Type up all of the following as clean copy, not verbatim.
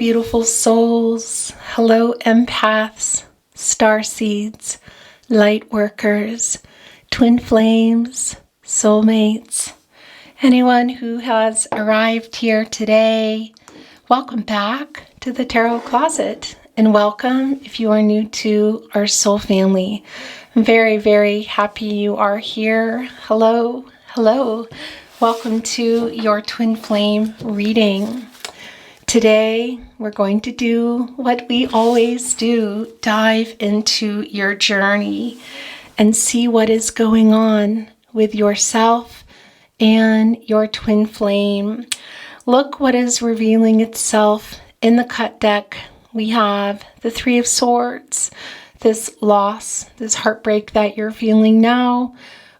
beautiful souls. Hello, empaths, star seeds, light workers, twin flames, soulmates. Anyone who has arrived here today, welcome back to the Tarot Closet, and welcome if you are new to our soul family. I'm very, very happy you are here. Hello, hello. Welcome to your twin flame reading. Today, we're going to do what we always do, dive into your journey and see what is going on with yourself and your twin flame. Look what is revealing itself in the cut deck. We have the Three of Swords, this loss, this heartbreak that you're feeling now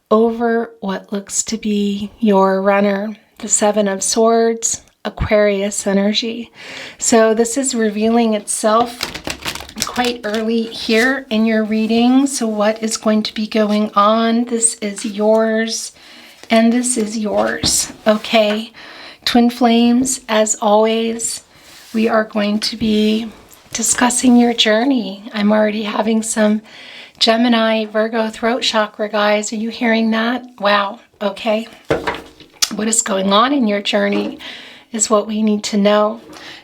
over what looks to be your runner. The Seven of Swords, Aquarius energy. So this is revealing itself quite early here in your reading. So what is going to be going on? This is yours and this is yours. Okay, twin flames, as always, we are going to be discussing your journey. I'm already having some Gemini, Virgo throat chakra, guys. Are you hearing that? Wow. Okay. What is going on in your journey is what we need to know.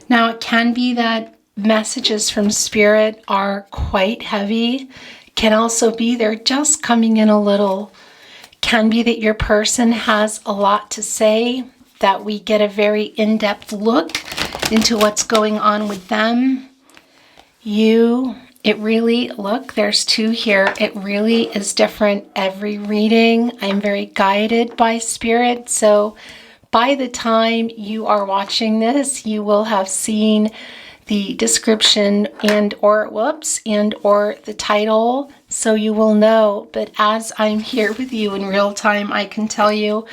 Now, it can be that messages from spirit are quite heavy. It can also be they're just coming in a little. It can be that your person has a lot to say, that we get a very in-depth look into what's going on with them. It really, look, there's two here. It really is different every reading. I'm very guided by spirit, so by the time you are watching this, you will have seen the description and or the title, so you will know. But as I'm here with you in real time, I can tell you,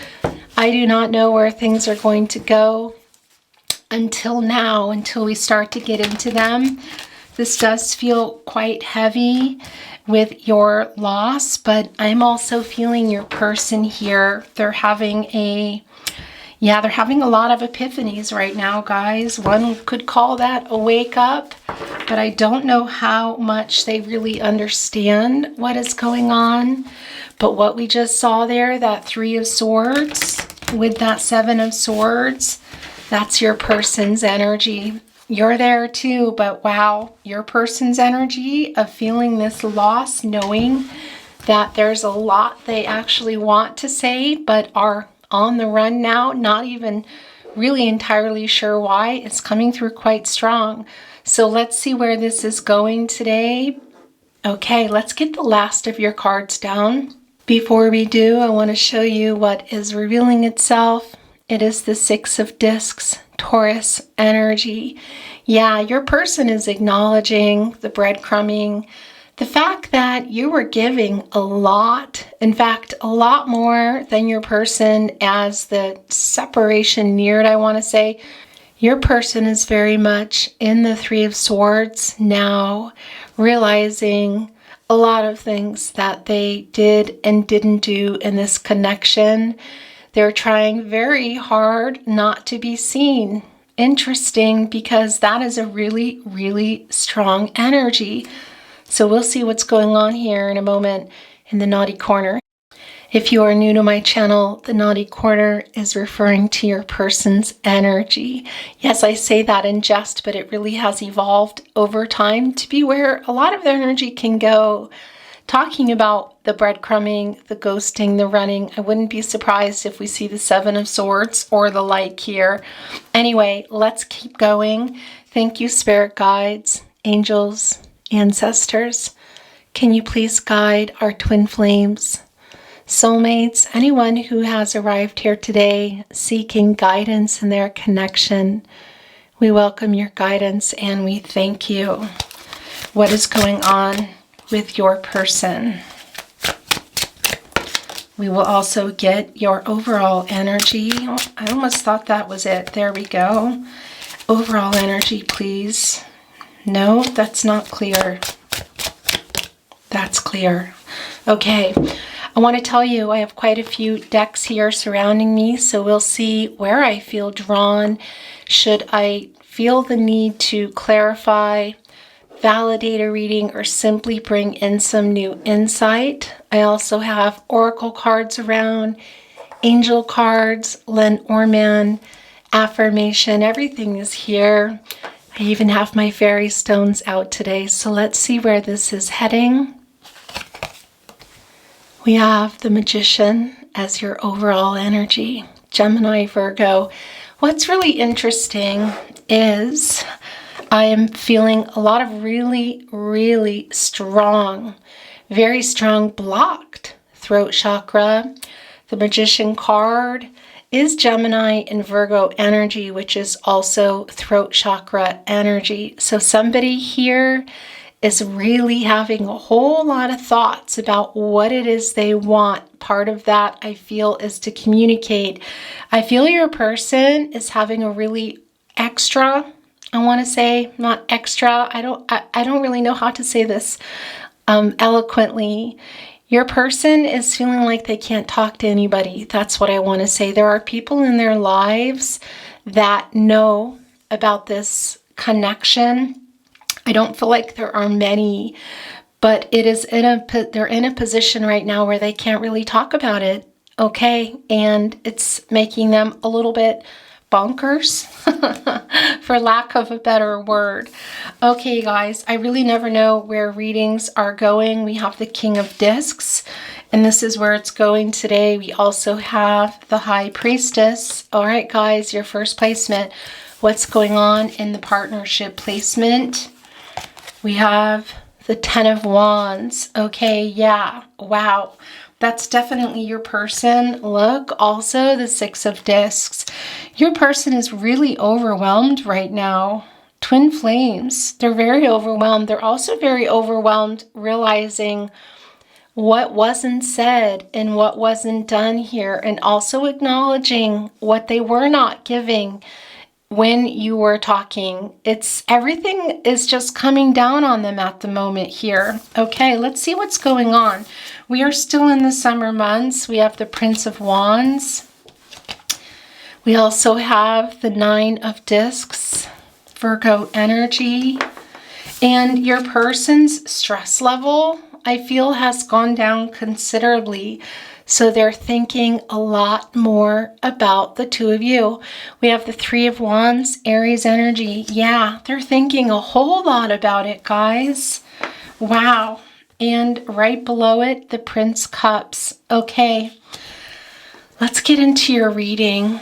I do not know where things are going to go until now, until we start to get into them. This does feel quite heavy with your loss, but I'm also feeling your person here. They're having a lot of epiphanies right now, guys. One could call that a wake up, but I don't know how much they really understand what is going on. But what we just saw there, that Three of Swords with that Seven of Swords, that's your person's energy. You're there too, but wow, your person's energy of feeling this loss, knowing that there's a lot they actually want to say, but are on the run now, not even really entirely sure why. It's coming through quite strong. So let's see where this is going today. Okay, let's get the last of your cards down. Before we do, I want to show you what is revealing itself. It is the Six of Discs, Taurus energy. Yeah, your person is acknowledging the breadcrumbing, the fact that you were giving a lot, in fact, a lot more than your person as the separation neared, I want to say. Your person is very much in the Three of Swords now, realizing a lot of things that they did and didn't do in this connection. They're trying very hard not to be seen. Interesting, because that is a really, really strong energy. So we'll see what's going on here in a moment in the Naughty Corner. If you are new to my channel, the Naughty Corner is referring to your person's energy. Yes, I say that in jest, but it really has evolved over time to be where a lot of their energy can go. Talking about the breadcrumbing, the ghosting, the running, I wouldn't be surprised if we see the Seven of Swords or the like here. Anyway, let's keep going. Thank you, spirit guides, angels, ancestors. Can you please guide our twin flames, soulmates, anyone who has arrived here today seeking guidance in their connection? We welcome your guidance and we thank you. What is going on with your person? We will also get your overall energy. I almost thought that was it. There we go. Overall energy, please. No, that's not clear. That's clear. Okay. I want to tell you I have quite a few decks here surrounding me, so we'll see where I feel drawn. Should I feel the need to clarify, validate a reading, or simply bring in some new insight. I also have oracle cards around, angel cards, Lenormand, affirmation, everything is here. I even have my fairy stones out today, so let's see where this is heading. We have the Magician as your overall energy, Gemini, Virgo. What's really interesting is I am feeling a lot of really strong, very strong blocked throat chakra. The Magician card is Gemini and Virgo energy, which is also throat chakra energy. So somebody here is really having a whole lot of thoughts about what it is they want. Part of that I feel is to communicate. I feel your person is having a really extra, I want to say, not extra, I don't really know how to say this eloquently. Your person is feeling like they can't talk to anybody. That's what I want to say. There are people in their lives that know about this connection. I don't feel like there are many, but it is they're in a position right now where they can't really talk about it, okay? And it's making them a little bit bonkers, for lack of a better word. Okay, guys, I really never know where readings are going. We have the King of Discs, and this is where it's going today. We also have the High Priestess. All right, guys, your first placement. What's going on in the partnership placement? We have the Ten of Wands. Okay, yeah, wow. That's definitely your person. Look, also the Six of Discs. Your person is really overwhelmed right now. Twin flames, they're very overwhelmed. They're also very overwhelmed realizing what wasn't said and what wasn't done here, and also acknowledging what they were not giving when you were talking. It's everything is just coming down on them at the moment here. Okay, let's see what's going on. We are still in the summer months. We have the Prince of Wands. We also have the Nine of Discs, Virgo energy. And your person's stress level, I feel, has gone down considerably. So they're thinking a lot more about the two of you. We have the Three of Wands, Aries energy. Yeah, they're thinking a whole lot about it, guys. Wow. And right below it, the Prince Cups. Okay, let's get into your reading.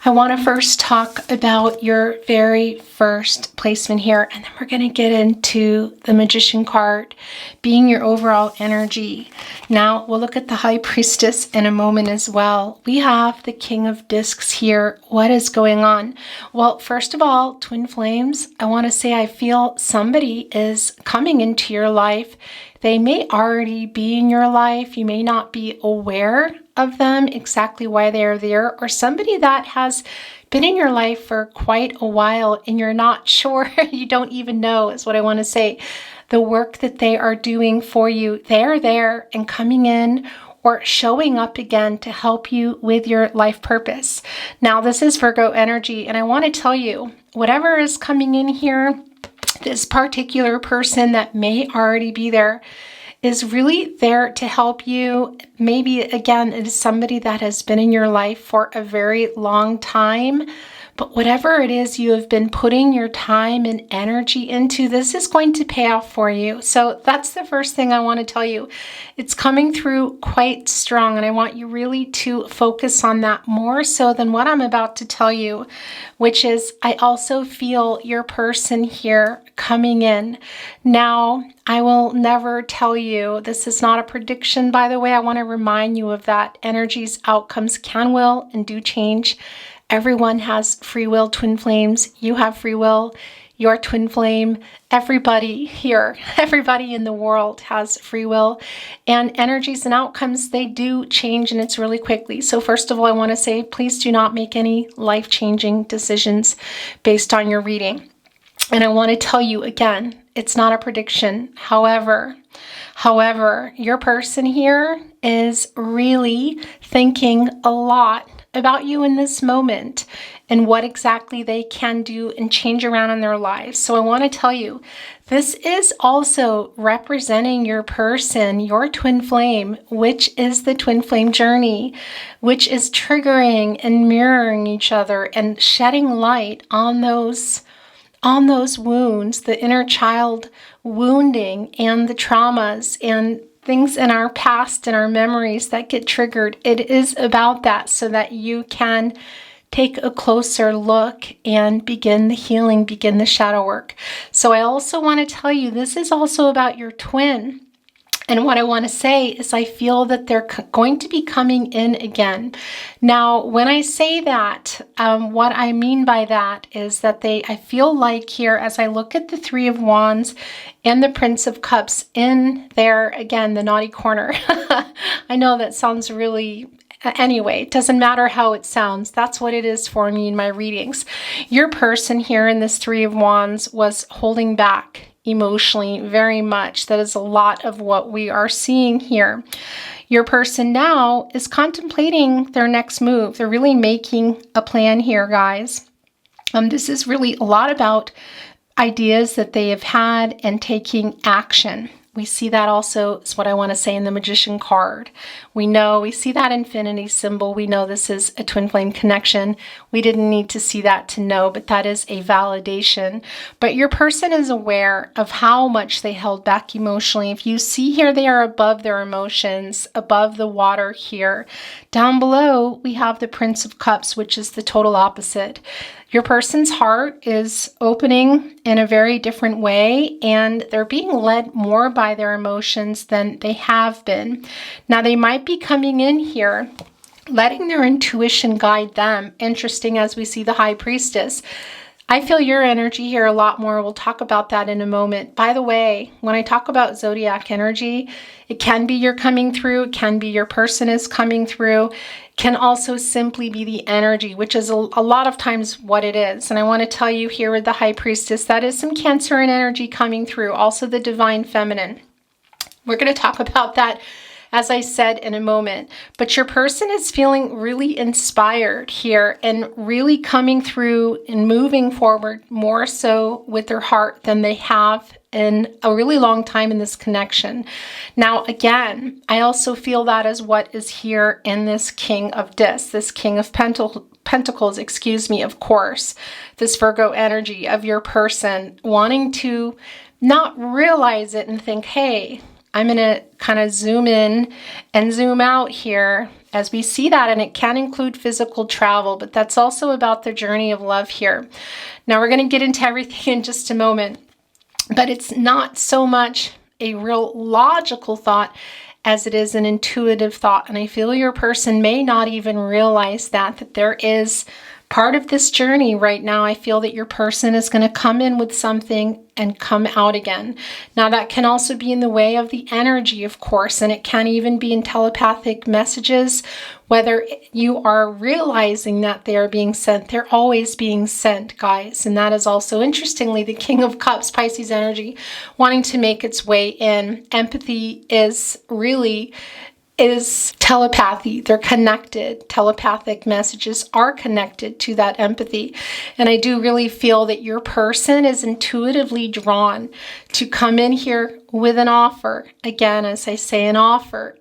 I want to first talk about your very first placement here, and then we're going to get into the Magician card being your overall energy. Now, we'll look at the High Priestess in a moment as well. We have the King of Discs here. What is going on? Well, first of all, Twin Flames, I want to say I feel somebody is coming into your life. They may already be in your life. You may not be aware of them, exactly why they are there, or somebody that has been in your life for quite a while and you're not sure, you don't even know, is what I want to say. The work that they are doing for you, they are there and coming in or showing up again to help you with your life purpose. Now, this is Virgo energy, and I want to tell you, whatever is coming in here, this particular person that may already be there is really there to help you. Maybe, again, it is somebody that has been in your life for a very long time. But whatever it is you have been putting your time and energy into, this is going to pay off for you. So that's the first thing I want to tell you. It's coming through quite strong, and I want you really to focus on that more so than what I'm about to tell you, which is I also feel your person here coming in. Now, I will never tell you, this is not a prediction, by the way. I want to remind you of that. Energies, outcomes can, will, and do change. Everyone has free will, Twin Flames. You have free will. Your twin flame. Everybody here, everybody in the world has free will. And energies and outcomes, they do change, and it's really quickly. So first of all, I want to say, please do not make any life-changing decisions based on your reading. And I want to tell you again, It's not a prediction. However, your person here is really thinking a lot about you in this moment and what exactly they can do and change around in their lives. So I want to tell you, this is also representing your person, your twin flame, which is the twin flame journey, which is triggering and mirroring each other and shedding light on those wounds, the inner child wounding and the traumas and things in our past and our memories that get triggered. It is about that so that you can take a closer look and begin the healing, begin the shadow work. So I also want to tell you, this is also about your twin. And what I want to say is I feel that they're going to be coming in again. Now, when I say that, what I mean by that is that I feel like here, as I look at the Three of Wands and the Prince of Cups in there, again, the naughty corner. I know that sounds really... Anyway, it doesn't matter how it sounds. That's what it is for me in my readings. Your person here in this Three of Wands was holding back emotionally very much. That is a lot of what we are seeing here. Your person now is contemplating their next move. They're really making a plan here, guys. This is really a lot about ideas that they have had and taking action. We see that also is what I want to say in the Magician card. We see that infinity symbol. We know this is a twin flame connection. We didn't need to see that to know, but that is a validation. But your person is aware of how much they held back emotionally. If you see here, they are above their emotions, above the water here. Down below, we have the Prince of Cups, which is the total opposite. Your person's heart is opening in a very different way, and they're being led more by their emotions than they have been. Now, they might be coming in here, letting their intuition guide them. Interesting, as we see the High Priestess. I feel your energy here a lot more. We'll talk about that in a moment. By the way, when I talk about zodiac energy, it can be you're coming through, it can be your person is coming through, can also simply be the energy, which is a lot of times what it is. And I want to tell you here with the High Priestess, that is some Cancer and energy coming through, also the Divine Feminine. We're going to talk about that, as I said, in a moment. But your person is feeling really inspired here and really coming through and moving forward more so with their heart than they have in a really long time in this connection. Now, again, I also feel that as what is here in this King of Discs, this King of Pentacles, of course, this Virgo energy of your person wanting to not realize it and think, hey, I'm going to kind of zoom in and zoom out here as we see that, and it can include physical travel, but that's also about the journey of love here. Now, we're going to get into everything in just a moment, but it's not so much a real logical thought as it is an intuitive thought, and I feel your person may not even realize that there is part of this journey right now. I feel that your person is going to come in with something and come out again. Now, that can also be in the way of the energy, of course, and it can even be in telepathic messages, whether you are realizing that they are being sent. They're always being sent, guys. And that is also, interestingly, the King of Cups, Pisces energy, wanting to make its way in. Empathy is telepathy. They're connected. Telepathic messages are connected to that empathy. And I do really feel that your person is intuitively drawn to come in here with an offer. Again, as I say, an offer.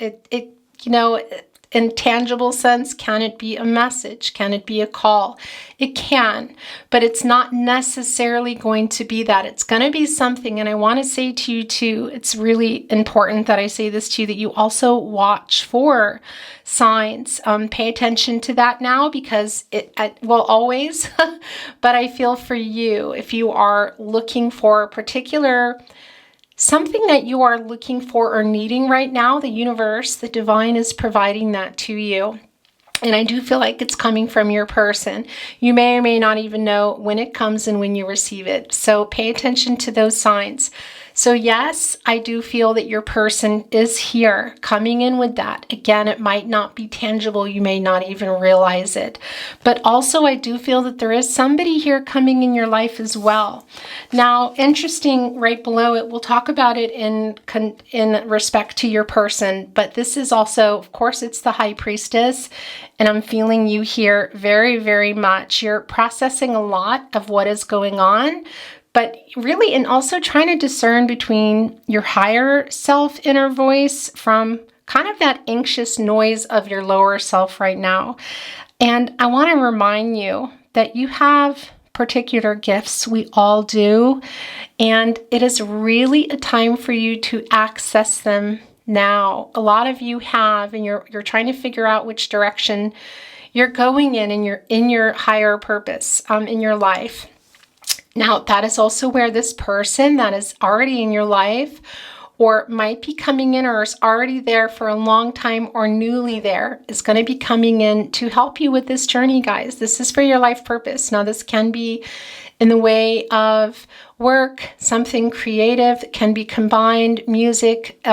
In tangible sense, can it be a message? Can it be a call? It can, but it's not necessarily going to be that. It's going to be something, and I want to say to you too, it's really important that I say this to you, that you also watch for signs. Pay attention to that now, because always, but I feel for you, if you are looking for a particular something that you are looking for or needing right now, the universe, the divine is providing that to you. And I do feel like it's coming from your person. You may or may not even know when it comes and when you receive it. So pay attention to those signs. So yes, I do feel that your person is here coming in with that. Again, it might not be tangible. You may not even realize it. But also I do feel that there is somebody here coming in your life as well. Now, interesting, right below it, we'll talk about it in respect to your person. But this is also, of course, it's the High Priestess. And I'm feeling you here very, very much. You're processing a lot of what is going on. But really, and also trying to discern between your higher self inner voice from kind of that anxious noise of your lower self right now. And I want to remind you that you have particular gifts. We all do. And it is really a time for you to access them now. A lot of you have, and you're trying to figure out which direction you're going in your higher purpose in your life. Now, that is also where this person that is already in your life or might be coming in or is already there for a long time or newly there is going to be coming in to help you with this journey, guys. This is for your life purpose. Now, this can be in the way of work, something creative, can be combined, music,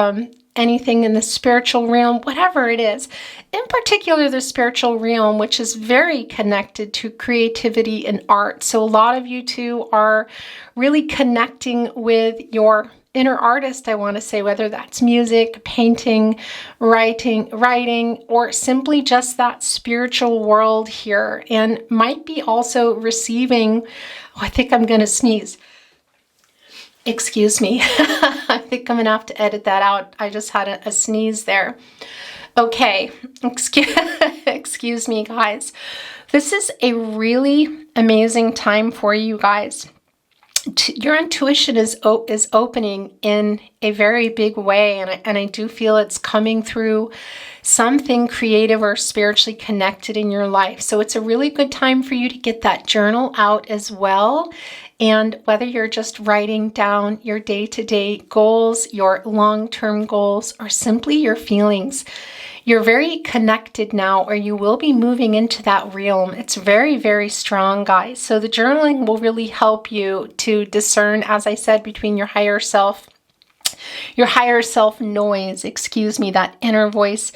anything in the spiritual realm, whatever it is. In particular, the spiritual realm, which is very connected to creativity and art. So a lot of you too are really connecting with your inner artist, I want to say, whether that's music, painting, writing, or simply just that spiritual world here. And might be also receiving, I think I'm going to sneeze. Excuse me. I think I'm going to have to edit that out. I just had a sneeze there. Okay. Excuse me, guys. This is a really amazing time for you guys. Your intuition is opening in a very big way. And I do feel it's coming through something creative or spiritually connected in your life. So it's a really good time for you to get that journal out as well. And whether you're just writing down your day-to-day goals, your long-term goals, or simply your feelings, you're very connected now, or you will be moving into that realm. It's very, very strong, guys. So the journaling will really help you to discern, as I said, between your higher self noise, that inner voice,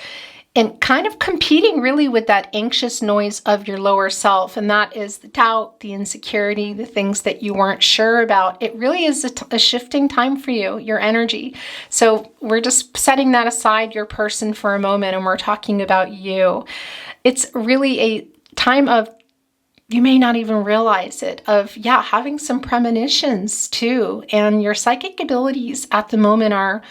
and kind of competing really with that anxious noise of your lower self. And that is the doubt, the insecurity, the things that you weren't sure about. It really is a shifting time for you, your energy. So we're just setting that aside, your person, for a moment, and we're talking about you. It's really a time of, you may not even realize it, of, having some premonitions too. And your psychic abilities at the moment are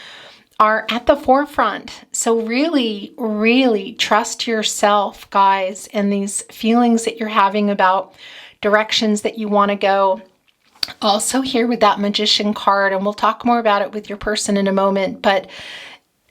at the forefront. So really, really trust yourself, guys, and these feelings that you're having about directions that you want to go. Also here with that Magician card, and we'll talk more about it with your person in a moment, but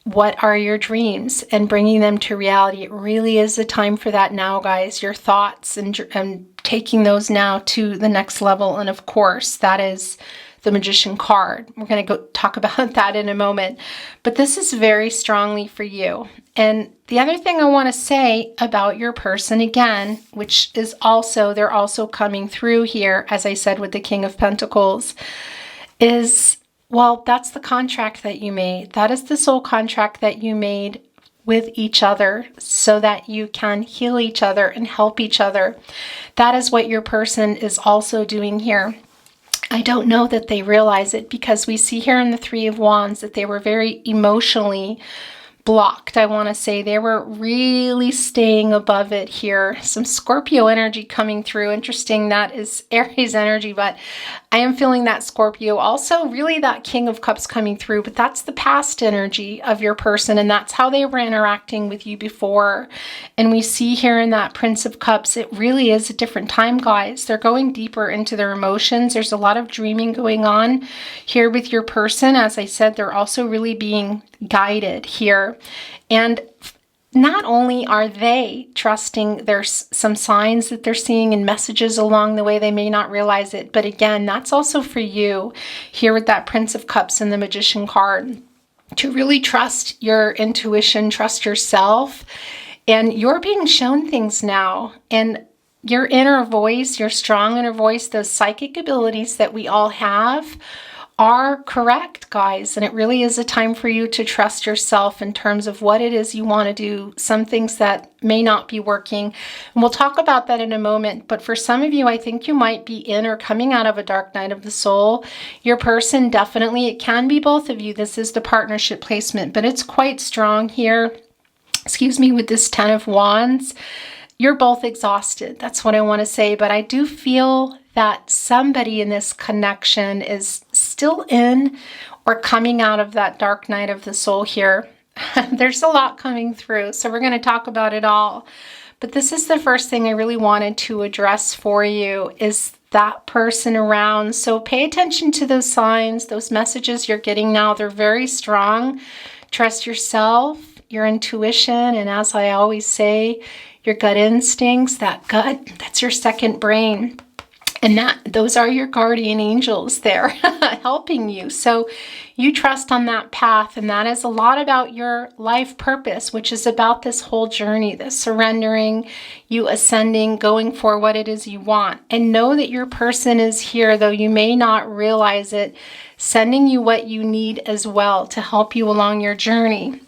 what are your dreams and bringing them to reality? It really is a time for that now, guys. Your thoughts and taking those now to the next level. And of course, that is the Magician card. We're going to go talk about that in a moment. But this is very strongly for you. And the other thing I want to say about your person, again, which is also, they're also coming through here, as I said, with the King of Pentacles, is, well, that's the contract that you made. That is the soul contract that you made with each other so that you can heal each other and help each other. That is what your person is also doing here. I don't know that they realize it, because we see here in the Three of Wands that they were very emotionally blocked. I want to say they were really staying above it here. Some Scorpio energy coming through. Interesting, that is Aries energy, but I am feeling that Scorpio. Also, really that King of Cups coming through, but that's the past energy of your person, and that's how they were interacting with you before. And we see here in that Prince of Cups, it really is a different time, guys. They're going deeper into their emotions. There's a lot of dreaming going on here with your person. As I said, they're also really being guided here. And not only are they trusting, there's some signs that they're seeing and messages along the way, they may not realize it, but again, that's also for you here with that Prince of Cups and the Magician card, to really trust your intuition, trust yourself, and you're being shown things now. And your inner voice, your strong inner voice, those psychic abilities that we all have, are correct, guys, and it really is a time for you to trust yourself in terms of what it is you want to do, some things that may not be working. And we'll talk about that in a moment, but for some of you, I think you might be in or coming out of a dark night of the soul. Your person, definitely, it can be both of you. This is the partnership placement, but it's quite strong here. Excuse me, with this 10 of Wands. You're both exhausted. That's what I want to say, but I do feel that somebody in this connection is still in or coming out of that dark night of the soul here. There's a lot coming through, so we're going to talk about it all. But this is the first thing I really wanted to address for you, is that person around. So pay attention to those signs, those messages you're getting now. They're very strong. Trust yourself, your intuition, and as I always say, your gut instincts. That gut, that's your second brain. And those are your guardian angels there helping you. So you trust on that path, and that is a lot about your life purpose, which is about this whole journey, this surrendering, you ascending, going for what it is you want. And know that your person is here, though you may not realize it, sending you what you need as well to help you along your journey.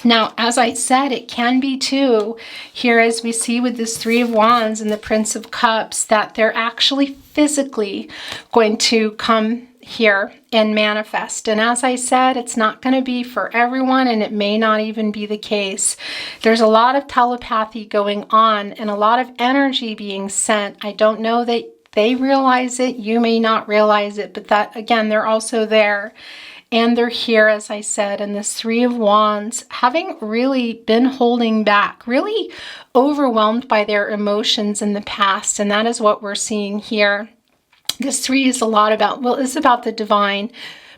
Now, as I said, it can be too, here as we see with this 3 of Wands and the Prince of Cups, that they're actually physically going to come here and manifest. And as I said, it's not going to be for everyone, and it may not even be the case. There's a lot of telepathy going on and a lot of energy being sent. I don't know that they realize it. You may not realize it, but that, again, they're also there. And they're here, as I said, and this 3 of Wands, having really been holding back, really overwhelmed by their emotions in the past. And that is what we're seeing here. This 3 is a lot about, well, it's about the divine,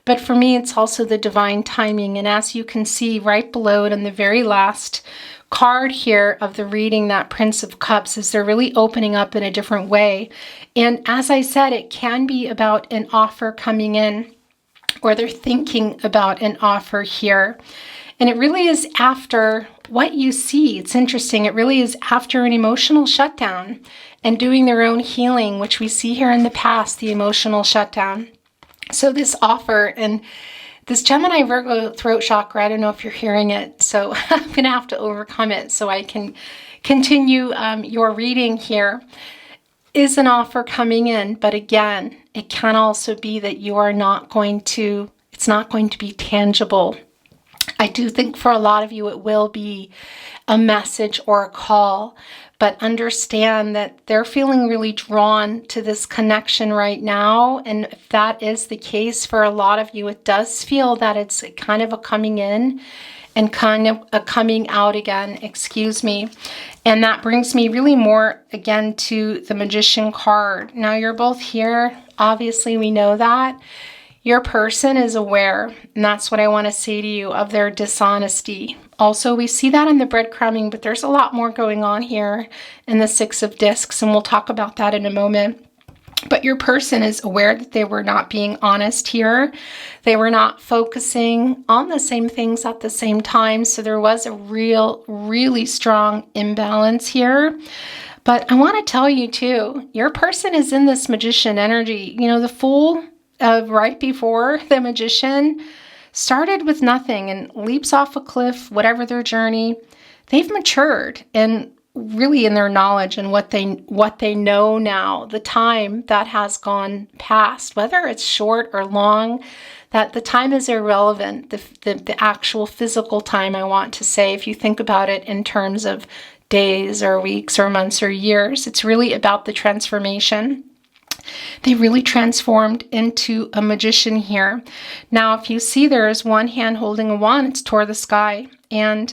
but for me, it's also the divine timing. And as you can see right below it in the very last card here of the reading, that Prince of Cups, is they're really opening up in a different way. And as I said, it can be about an offer coming in, or they're thinking about an offer here. And it really is after what you see. It's interesting. It really is after an emotional shutdown and doing their own healing, which we see here in the past, the emotional shutdown. So this offer, and this Gemini Virgo throat chakra, I don't know if you're hearing it, so I'm going to have to overcome it so I can continue your reading here, is an offer coming in. But again, it can also be that you are not going to, it's not going to be tangible. I do think for a lot of you it will be a message or a call, but understand that they're feeling really drawn to this connection right now. And if that is the case for a lot of you, it does feel that it's kind of a coming in and kind of a coming out again, excuse me. And that brings me really more again to the Magician card. Now you're both here. Obviously we know that. Your person is aware, and that's what I want to say to you, of their dishonesty. Also, we see that in the breadcrumbing, but there's a lot more going on here in the 6 of Discs, and we'll talk about that in a moment. But your person is aware that they were not being honest here. They were not focusing on the same things at the same time, so there was a really strong imbalance here. But I want to tell you too, your person is in this Magician energy. You know, the Fool of right before the Magician started with nothing and leaps off a cliff, whatever their journey. They've matured and really in their knowledge and what they know now, the time that has gone past, whether it's short or long, that the time is irrelevant. The actual physical time, I want to say, if you think about it in terms of days or weeks or months or years, it's really about the transformation. They really transformed into a magician here. Now, if you see, there is one hand holding a wand, it's toward the sky, and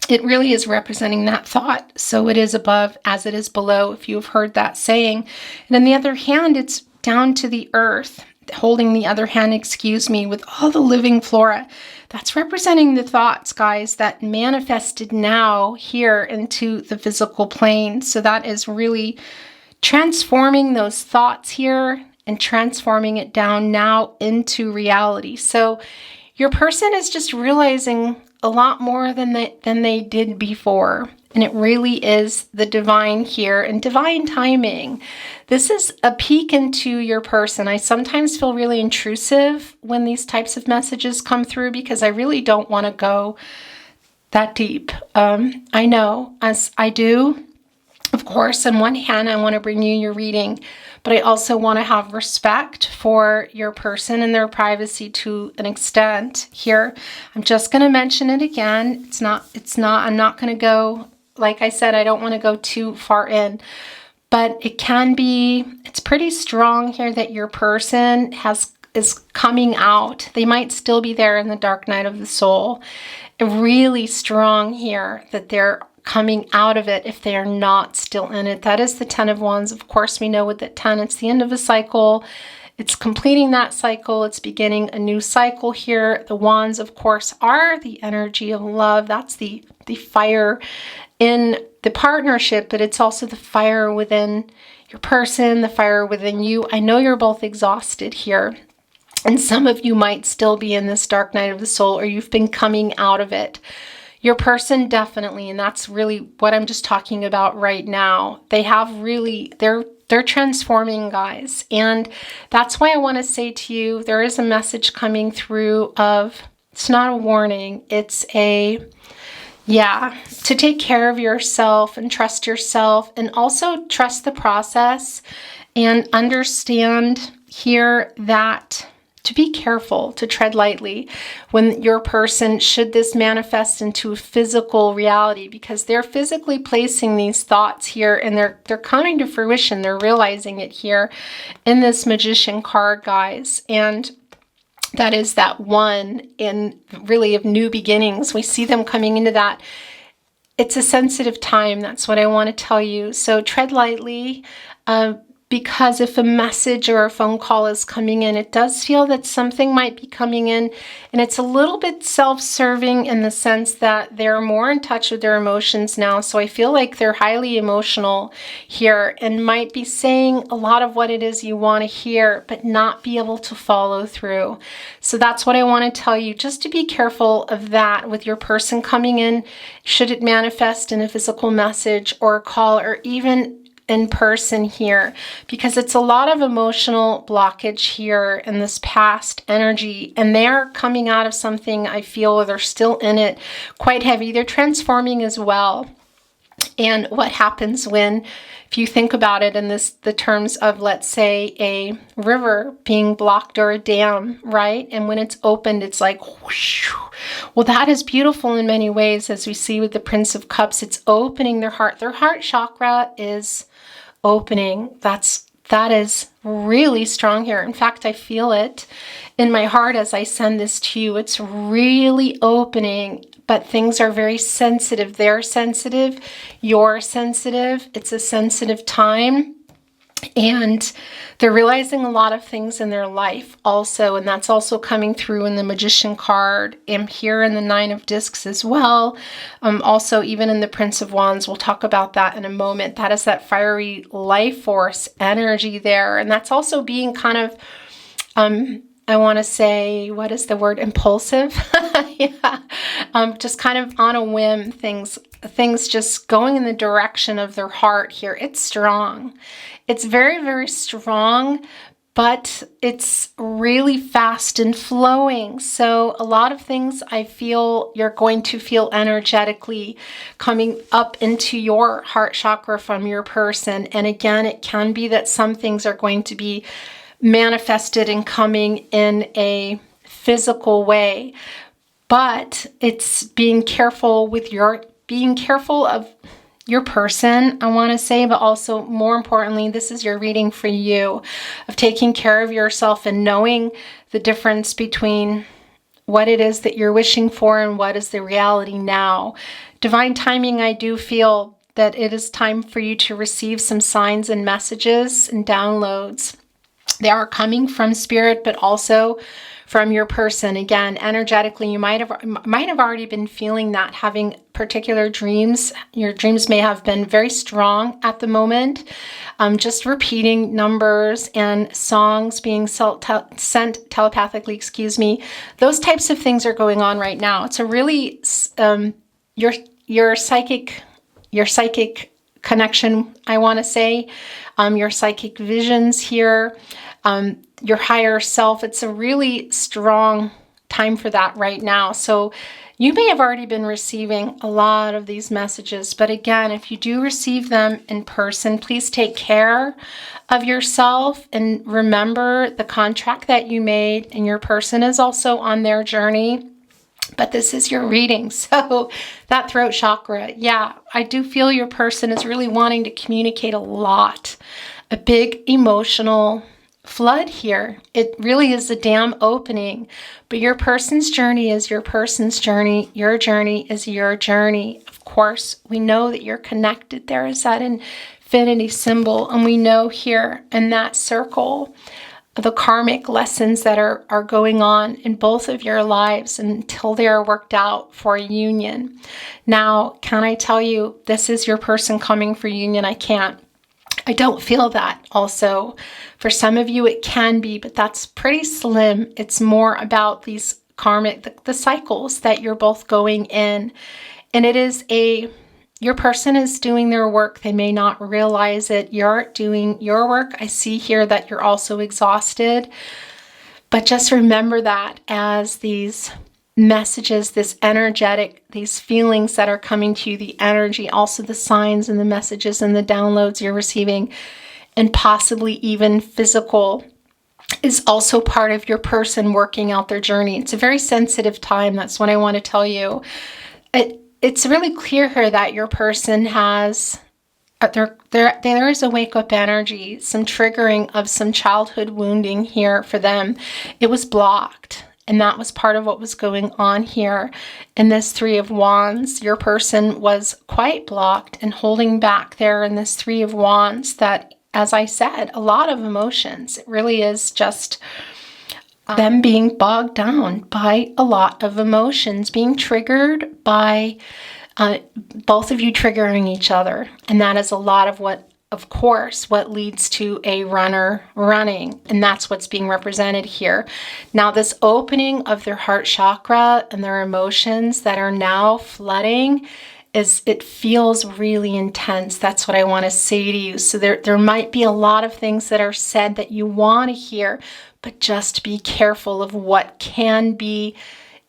it really is representing that thought. So it is above as it is below, if you've heard that saying. And in the other hand, it's down to the earth, holding the other hand, excuse me, with all the living flora. That's representing the thoughts, guys, that manifested now here into the physical plane. So that is really transforming those thoughts here and transforming it down now into reality. So your person is just realizing a lot more than they did before. And it really is the divine here and divine timing. This is a peek into your person. I sometimes feel really intrusive when these types of messages come through because I really don't want to go that deep. I know, as I do, of course, on one hand, I want to bring you your reading, but I also want to have respect for your person and their privacy to an extent here. I'm just going to mention it again. I'm not going to go, like I said, I don't want to go too far in, but it's pretty strong here that your person is coming out. They might still be there in the dark night of the soul. Really strong here that they're coming out of it if they are not still in it. That is the 10 of Wands. Of course, we know with the 10, it's the end of a cycle. It's completing that cycle. It's beginning a new cycle here. The Wands, of course, are the energy of love. That's the fire in the partnership, but it's also the fire within your person, the fire within you. I know you're both exhausted here. And some of you might still be in this dark night of the soul, or you've been coming out of it. Your person definitely, and that's really what I'm just talking about right now. They're transforming, guys. And that's why I want to say to you, there is a message coming through it's not a warning. It's to take care of yourself and trust yourself, and also trust the process and understand here that to be careful, to tread lightly when your person, should this manifest into a physical reality, because they're physically placing these thoughts here and they're coming to fruition. They're realizing it here in this Magician card, guys. And that is that one in really of new beginnings. We see them coming into that. It's a sensitive time. That's what I want to tell you. So tread lightly. Because if a message or a phone call is coming in, it does feel that something might be coming in, and it's a little bit self-serving in the sense that they're more in touch with their emotions now. So I feel like they're highly emotional here and might be saying a lot of what it is you want to hear, but not be able to follow through. So that's what I want to tell you, just to be careful of that with your person coming in, should it manifest in a physical message or a call or even in person here, because it's a lot of emotional blockage here in this past energy, and they're coming out of something, I feel, they're still in it, quite heavy. They're transforming as well. And what happens when, if you think about it in the terms of, let's say, a river being blocked or a dam, right? And when it's opened, it's like whoosh. Well, that is beautiful in many ways, as we see with the Prince of Cups. It's opening their heart. Their heart chakra is opening. That is really strong here. In fact, I feel it in my heart as I send this to you. It's really opening, but things are very sensitive. They're sensitive. You're sensitive. It's a sensitive time. And they're realizing a lot of things in their life also, and that's also coming through in the Magician card. I'm here in the Nine of Discs as well. Also, even in the Prince of Wands, we'll talk about that in a moment. That is that fiery life force energy there, and that's also being kind of, I want to say, what is the word? Impulsive. Yeah. Just kind of on a whim, things just going in the direction of their heart here. It's strong. It's very, very strong, but it's really fast and flowing. So a lot of things I feel you're going to feel energetically coming up into your heart chakra from your person. And again, it can be that some things are going to be manifested and coming in a physical way, but it's being careful of your person, I want to say, but also more importantly, this is your reading for you, of taking care of yourself and knowing the difference between what it is that you're wishing for and what is the reality now. Divine timing, I do feel that it is time for you to receive some signs and messages and downloads. They are coming from spirit, but also from your person. Again, energetically, you might have already been feeling that, having particular dreams. Your dreams may have been very strong at the moment. Just repeating numbers and songs being sent telepathically, Those types of things are going on right now. It's a really, your psychic your psychic connection, I want to say, your psychic visions here, your higher self. It's a really strong time for that right now. So you may have already been receiving a lot of these messages, but again, if you do receive them in person, please take care of yourself and remember the contract that you made, and your person is also on their journey. But this is your reading. So that throat chakra, yeah, I do feel your person is really wanting to communicate a lot, a big emotional flood here. It really is a dam opening, but your person's journey is your person's journey. Your journey is your journey. Of course, we know that you're connected. There is that infinity symbol, and we know here in that circle the karmic lessons that are going on in both of your lives until they are worked out for a union. Now, can I tell you, this is your person coming for union? I can't. I don't feel that. Also, for some of you it can be, but that's pretty slim. It's more about these karmic, the cycles that you're both going in. And it is your person is doing their work. They may not realize it. You're doing your work. I see here that you're also exhausted. But just remember that as these messages, this energetic, these feelings that are coming to you, the energy, also the signs and the messages and the downloads you're receiving, and possibly even physical, is also part of your person working out their journey. It's a very sensitive time. That's what I want to tell you. It's really clear here that your person has, there is a wake-up energy, some triggering of some childhood wounding here for them. It was blocked, and that was part of what was going on here. In this Three of Wands, your person was quite blocked and holding back there in this Three of Wands that, as I said, a lot of emotions. It really is just them being bogged down by a lot of emotions, being triggered by both of you triggering each other. And that is a lot of what, of course, what leads to a runner running. And that's what's being represented here. Now, this opening of their heart chakra and their emotions that are now flooding, it feels really intense. That's what I want to say to you. So there might be a lot of things that are said that you want to hear, but just be careful of what can be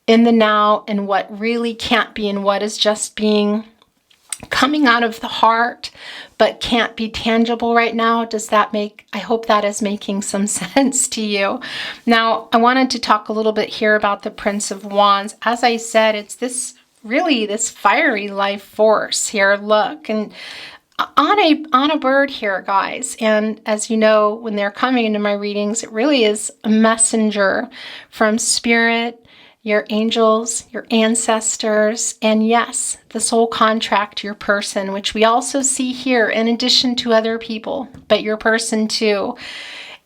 in the now and what really can't be, and what is just coming out of the heart but can't be tangible right now. Does that make, I hope that is making some sense to you. Now, I wanted to talk a little bit here about the Prince of Wands. As I said, it's this fiery life force here. Look, and on a bird here, guys. And as you know, when they're coming into my readings, it really is a messenger from spirit, your angels, your ancestors, and yes, the soul contract, your person, which we also see here in addition to other people, but your person too.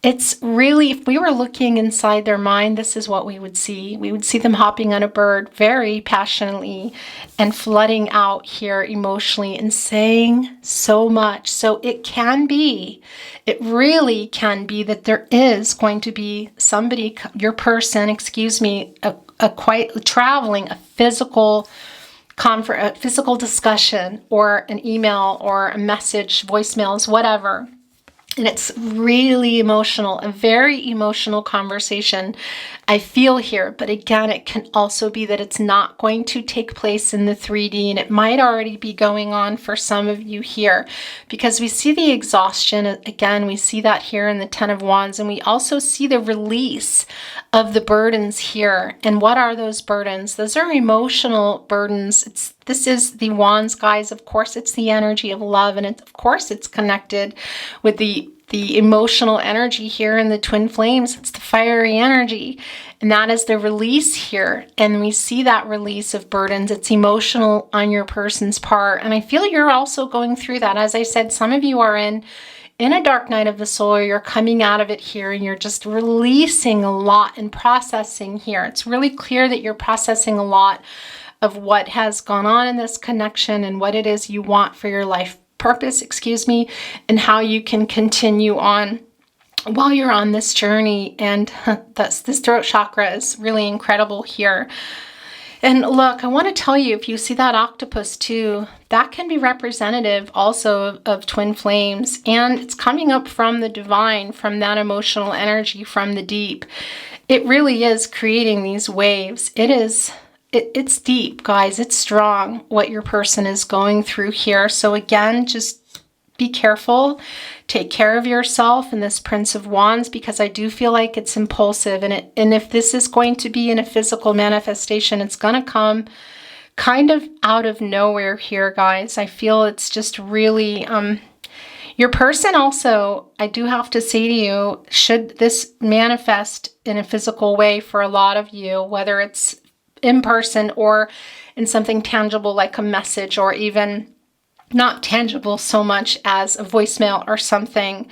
It's really, if we were looking inside their mind, this is what we would see. We would see them hopping on a bird very passionately and flooding out here emotionally and saying so much. So it really can be that there is going to be somebody, your person, traveling, a physical discussion or an email or a message, voicemails, whatever. And it's really emotional, a very emotional conversation I feel here. But again, it can also be that it's not going to take place in the 3D, and it might already be going on for some of you here, because we see the exhaustion. Again, we see that here in the Ten of Wands, and we also see the release of the burdens here. And what are those burdens? Those are emotional burdens. This is the Wands, guys. Of course, it's the energy of love, and of course, it's connected with the emotional energy here in the twin flames. It's the fiery energy, and that is the release here. And we see that release of burdens. It's emotional on your person's part, and I feel you're also going through that. As I said, some of you are in a dark night of the soul, or you're coming out of it here, and you're just releasing a lot and processing here. It's really clear that you're processing a lot of what has gone on in this connection and what it is you want for your life purpose, and how you can continue on while you're on this journey. And this throat chakra is really incredible here. And look, I want to tell you, if you see that octopus too, that can be representative also of twin flames. And it's coming up from the divine, from that emotional energy, from the deep. It really is creating these waves. It's deep, guys. It's strong what your person is going through here. So again, just be careful. Take care of yourself in this Prince of Wands, because I do feel like it's impulsive. And if this is going to be in a physical manifestation, it's going to come kind of out of nowhere here, guys. I feel it's just really... your person also, I do have to say to you, should this manifest in a physical way for a lot of you, whether it's in person or in something tangible like a message, or even not tangible so much as a voicemail or something,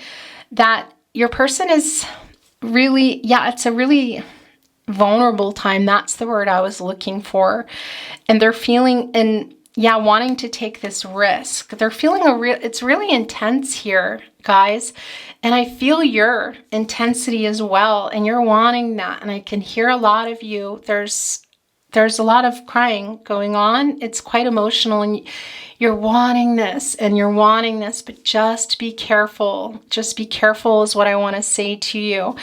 that your person is really, yeah, it's a really vulnerable time. That's the word I was looking for. And they're feeling, and yeah, wanting to take this risk. They're feeling it's really intense here, guys. And I feel your intensity as well. And you're wanting that. And I can hear a lot of you. There's a lot of crying going on. It's quite emotional, and you're wanting this and you're wanting this, but just be careful. Just be careful is what I want to say to you.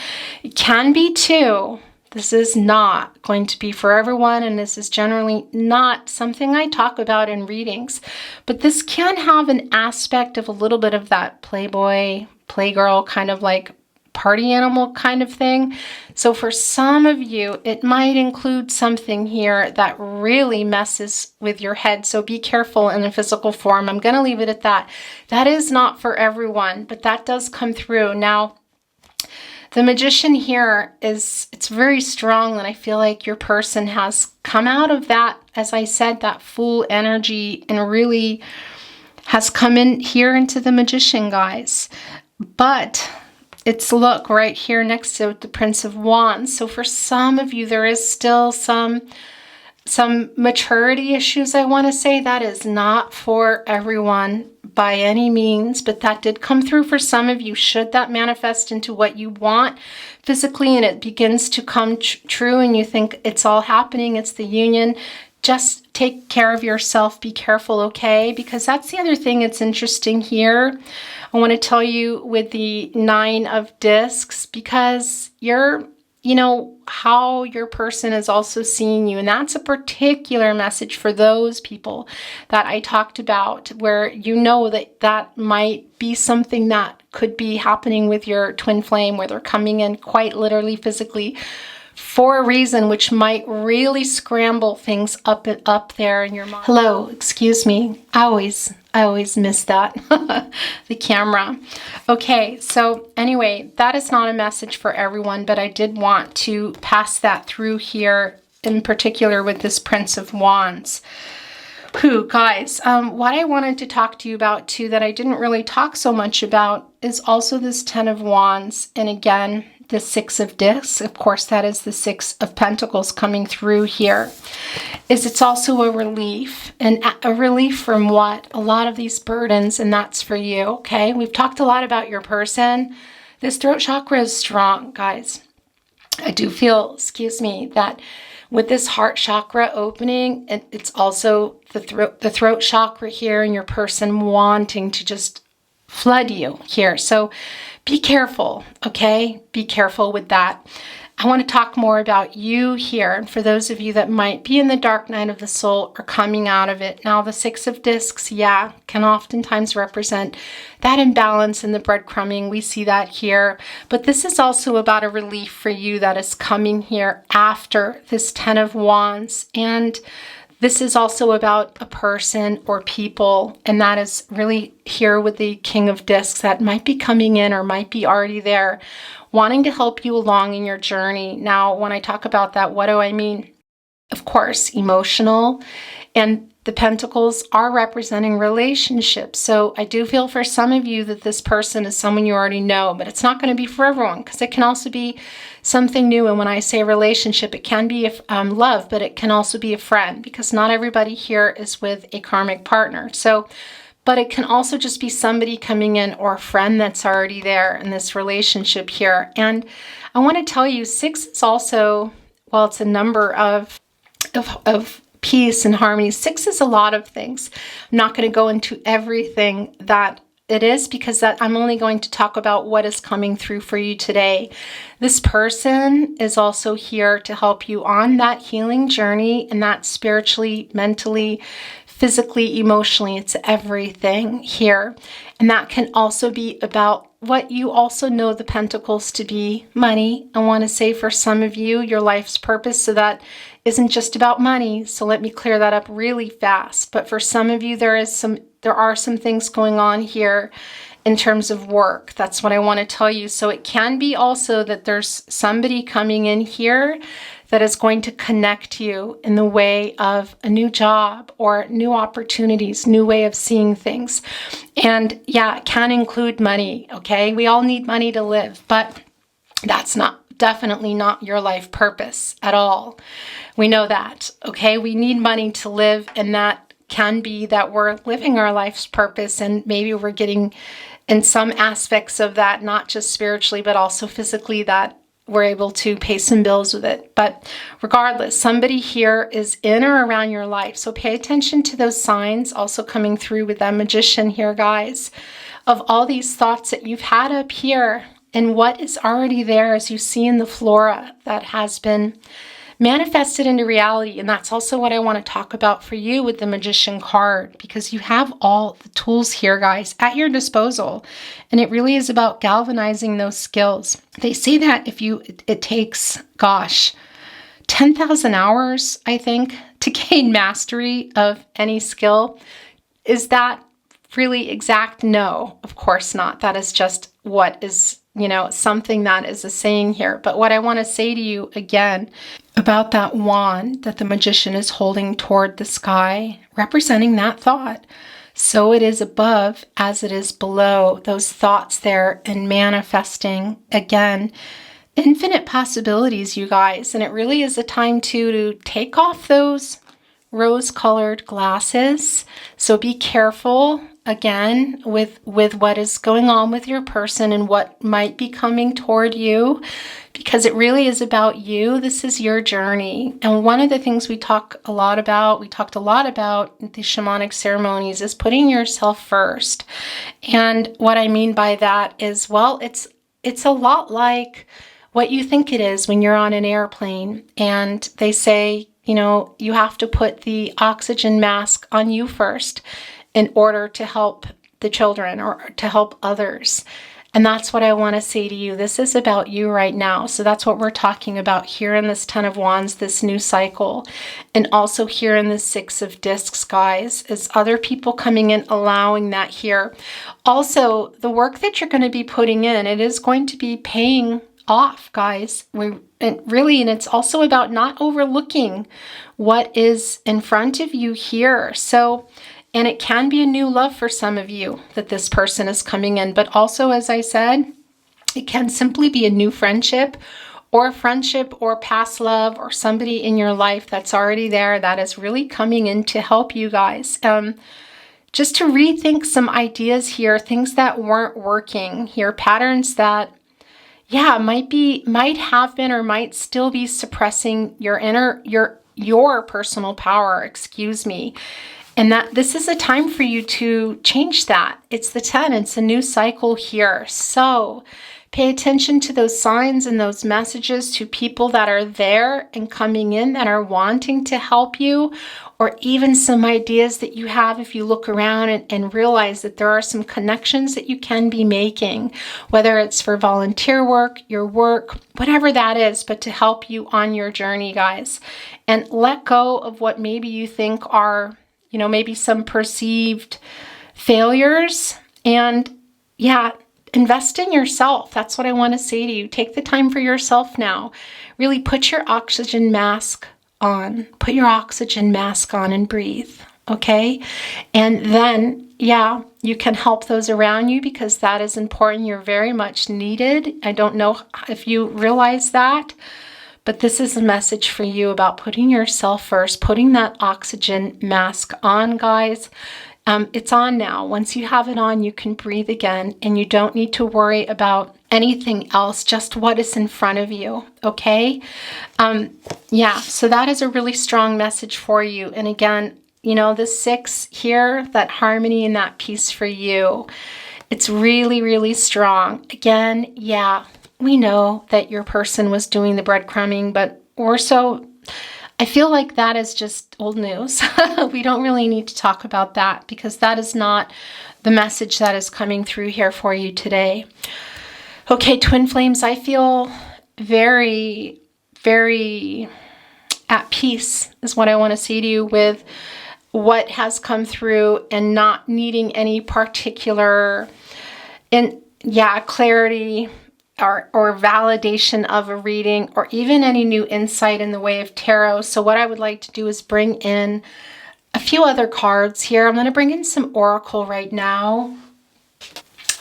It can be too. This is not going to be for everyone, and this is generally not something I talk about in readings, but this can have an aspect of a little bit of that playboy, playgirl kind of like party animal kind of thing. So for some of you, it might include something here that really messes with your head. So be careful in a physical form. I'm going to leave it at that. That is not for everyone, but that does come through. Now, the Magician here it's very strong, and I feel like your person has come out of that, as I said, that Fool energy, and really has come in here into the Magician, guys. But it's, look, right here next to the Prince of Wands. So for some of you, there is still some maturity issues, I want to say. That is not for everyone by any means, but that did come through for some of you. Should that manifest into what you want physically, and it begins to come true, and you think it's all happening, it's the union, just take care of yourself. Be careful, okay? Because that's the other thing that's interesting here. I want to tell you with the 9 of Discs, because you're, you know, how your person is also seeing you. And that's a particular message for those people that I talked about, where you know that that might be something that could be happening with your twin flame, where they're coming in quite literally physically for a reason which might really scramble things up there in your mind. Hello, excuse me. I always miss that. The camera. Okay, so anyway, that is not a message for everyone, but I did want to pass that through here, in particular with this Prince of Wands. Who, guys, what I wanted to talk to you about too, that I didn't really talk so much about, is also this 10 of Wands. And again, the 6 of Discs, of course, that is the 6 of Pentacles coming through here. It's also a relief. And a relief from what? A lot of these burdens, and that's for you, okay? We've talked a lot about your person. This throat chakra is strong, guys. I do feel, excuse me, that with this heart chakra opening, it's also the throat chakra here, and your person wanting to just flood you here. So be careful, okay? Be careful with that. I want to talk more about you here. And for those of you that might be in the dark night of the soul or coming out of it. Now, the 6 of Discs, yeah, can oftentimes represent that imbalance in the breadcrumbing. We see that here. But this is also about a relief for you that is coming here after this 10 of Wands. And this is also about a person or people, and that is really here with the King of Discs that might be coming in or might be already there, wanting to help you along in your journey. Now, when I talk about that, what do I mean? Of course, emotional, and the Pentacles are representing relationships. So I do feel for some of you that this person is someone you already know, but it's not going to be for everyone, because it can also be something new. And when I say relationship, it can be love, but it can also be a friend, because not everybody here is with a karmic partner. So, but it can also just be somebody coming in, or a friend that's already there in this relationship here. And I want to tell you, 6 is also, well, it's a number of of peace and harmony. 6 is a lot of things. I'm not going to go into everything that it is, because that I'm only going to talk about what is coming through for you today. This person is also here to help you on that healing journey, and that spiritually, mentally, physically, emotionally, it's everything here. And that can also be about what you also know the pentacles to be: money. I want to say for some of you, your life's purpose, so that isn't just about money. So let me clear that up really fast. But for some of you, there are some things going on here in terms of work. That's what I want to tell you. So it can be also that there's somebody coming in here that is going to connect you in the way of a new job or new opportunities, new way of seeing things. And yeah, it can include money, okay? We all need money to live, but that's definitely not your life purpose at all. We know that, okay? We need money to live, and that can be that we're living our life's purpose, and maybe we're getting in some aspects of that, not just spiritually, but also physically, that we're able to pay some bills with it. But regardless, somebody here is in or around your life. So pay attention to those signs also coming through with that Magician here, guys, of all these thoughts that you've had up here and what is already there, as you see in the flora, that has been manifested into reality. And that's also what I want to talk about for you with the Magician card, because you have all the tools here, guys, at your disposal. And it really is about galvanizing those skills. They say that it takes, gosh, 10,000 hours, I think, to gain mastery of any skill. Is that really exact? No, of course not. That is just what is, something that is a saying here. But what I want to say to you again about that wand that the Magician is holding toward the sky, representing that thought. So it is above as it is below, those thoughts there, and manifesting again infinite possibilities, you guys. And it really is a time to take off those rose-colored glasses. So be careful again with what is going on with your person and what might be coming toward you, because it really is about you. This is your journey. And one of the things we talked a lot about the shamanic ceremonies, is putting yourself first. And what I mean by that is, well, it's a lot like what you think it is when you're on an airplane and they say, you have to put the oxygen mask on you first in order to help the children or to help others. And that's what I want to say to you. This is about you right now. So that's what we're talking about here in this 10 of Wands, this new cycle. And also here in the 6 of Discs, guys, is other people coming in, allowing that here. Also, the work that you're going to be putting in, it is going to be paying off, guys. And it's also about not overlooking what is in front of you here. So, and it can be a new love for some of you that this person is coming in. But also, as I said, it can simply be a new friendship or past love, or somebody in your life that's already there that is really coming in to help you guys. Just to rethink some ideas here, things that weren't working here, patterns that, might have been or might still be suppressing your personal power, And that this is a time for you to change that. It's the 10, it's a new cycle here. So pay attention to those signs and those messages to people that are there and coming in that are wanting to help you, or even some ideas that you have if you look around and realize that there are some connections that you can be making, whether it's for volunteer work, your work, whatever that is, but to help you on your journey, guys. And let go of what maybe you think are, maybe some perceived failures, and invest in yourself. That's what I want to say to you. Take the time for yourself now. Really put your oxygen mask on. Put your oxygen mask on and breathe, okay? And then, you can help those around you, because that is important. You're very much needed. I don't know if you realize that, but this is a message for you about putting yourself first, putting that oxygen mask on, guys. It's on now. Once you have it on, you can breathe again, and you don't need to worry about anything else, just what is in front of you, okay? Yeah, so that is a really strong message for you. And again, you know, the 6 here, that harmony and that peace for you, it's really, really strong. Again, yeah, we know that your person was doing the breadcrumbing, but I feel like that is just old news. We don't really need to talk about that because that is not the message that is coming through here for you today. Okay, twin flames, I feel very, very at peace is what I want to say to you with what has come through and not needing any particular, clarity or validation of a reading or even any new insight in the way of tarot. So what I would like to do is bring in a few other cards here. I'm going to bring in some oracle right now.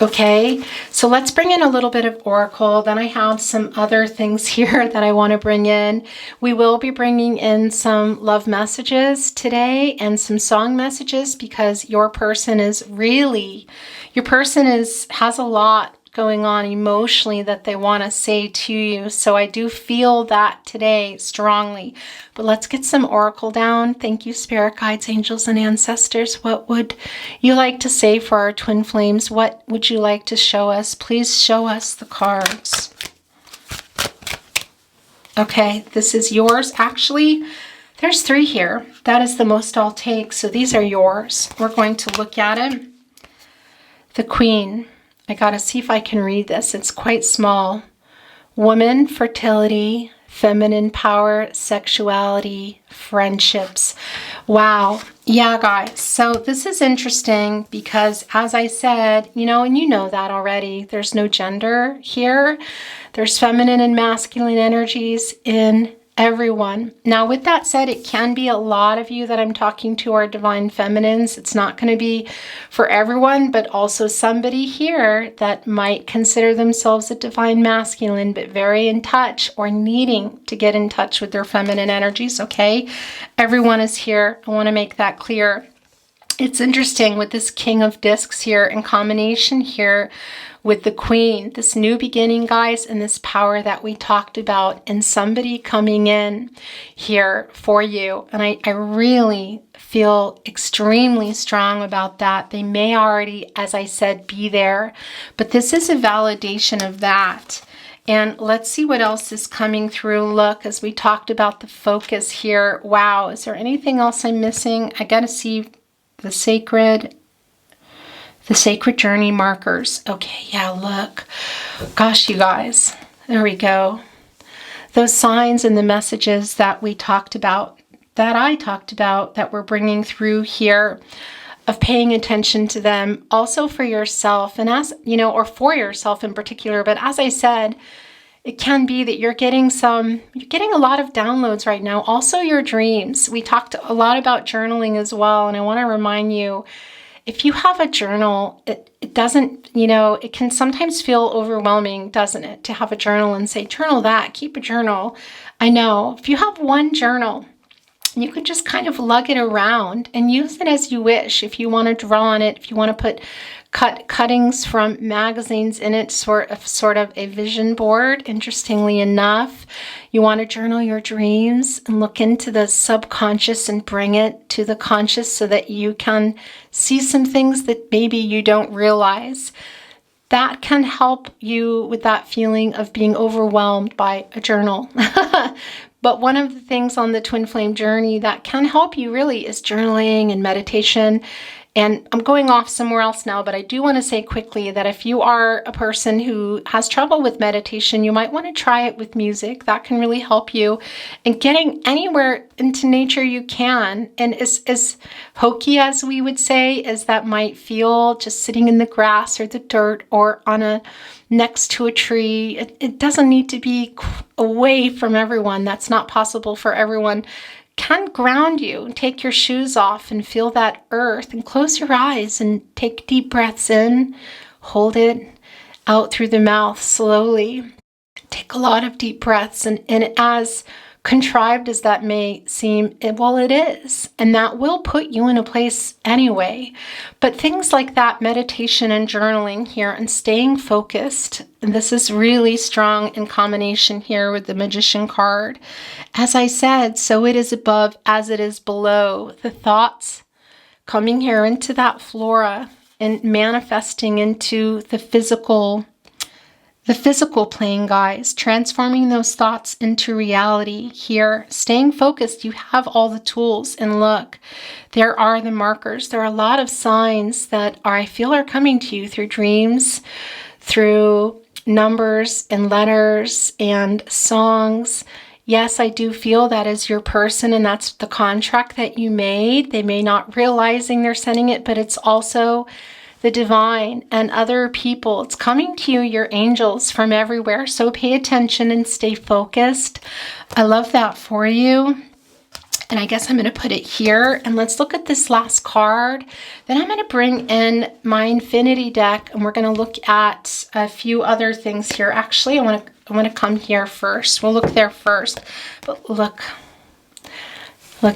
Okay, so let's bring in a little bit of oracle. Then I have some other things here that I want to bring in. We will be bringing in some love messages today and some song messages because your person has a lot going on emotionally that they want to say to you. So I do feel that today strongly. But let's get some oracle down. Thank you, spirit guides, angels, and ancestors. What would you like to say for our twin flames? What would you like to show us? Please show us the cards. Okay, this is yours. Actually, there's 3 here. That is the most I'll take. So these are yours. We're going to look at it. The Queen. I gotta see if I can read this. It's quite small. Woman, fertility, feminine power, sexuality, friendships. Wow. Yeah, guys. So this is interesting because, as I said, you know, and you know that already, there's no gender here. There's feminine and masculine energies in everyone. Now, with that said, it can be a lot of you that I'm talking to are divine feminines. It's not going to be for everyone, but also somebody here that might consider themselves a divine masculine, but very in touch or needing to get in touch with their feminine energies, okay? Everyone is here. I want to make that clear. It's interesting with this King of Discs here in combination here with the Queen, this new beginning, guys, and this power that we talked about, and somebody coming in here for you. And I really feel extremely strong about that. They may already, as I said, be there, but this is a validation of that. And let's see what else is coming through. Look, as we talked about the focus here. Wow, is there anything else I'm missing? I got to see the sacred journey markers. Okay, yeah, look. Gosh, you guys. There we go. Those signs and the messages that we talked about, that I talked about, that we're bringing through here, of paying attention to them, also for yourself, and as, you know, or for yourself in particular. But as I said, it can be that you're getting a lot of downloads right now. Also your dreams. We talked a lot about journaling as well. And I want to remind you, if you have a journal, it doesn't, you know, it can sometimes feel overwhelming, doesn't it? To have a journal and say, journal that, keep a journal. I know. If you have one journal, you could just kind of lug it around and use it as you wish. If you want to draw on it, if you want to put cuttings from magazines in it, sort of a vision board. Interestingly enough, you want to journal your dreams and look into the subconscious and bring it to the conscious so that you can see some things that maybe you don't realize. That can help you with that feeling of being overwhelmed by a journal. But one of the things on the twin flame journey that can help you really is journaling and meditation. And I'm going off somewhere else now, but I do want to say quickly that if you are a person who has trouble with meditation, you might want to try it with music. That can really help you. And getting anywhere into nature you can. And as hokey as we would say, as that might feel, just sitting in the grass or the dirt or next to a tree. It doesn't need to be away from everyone. That's not possible for everyone. Can ground you. Take your shoes off and feel that earth and close your eyes and take deep breaths in. Hold it out through the mouth slowly. Take a lot of deep breaths and as contrived as that may seem, well, it is. And that will put you in a place anyway. But things like that, meditation and journaling here and staying focused, and this is really strong in combination here with the Magician card. As I said, so it is above as it is below. The thoughts coming here into that flora and manifesting into the physical plane, guys, transforming those thoughts into reality here, staying focused. You have all the tools, and look, there are the markers. There are a lot of signs that I feel are coming to you through dreams, through numbers and letters and songs. Yes, I do feel that is your person, and that's the contract that you made. They may not realizing they're sending it, but it's also the divine and other people. It's coming to you, your angels from everywhere. So pay attention and stay focused. I love that for you. And I guess I'm going to put it here. And let's look at this last card. Then I'm going to bring in my infinity deck, and we're going to look at a few other things here. Actually, I want to come here first. We'll look there first. But look,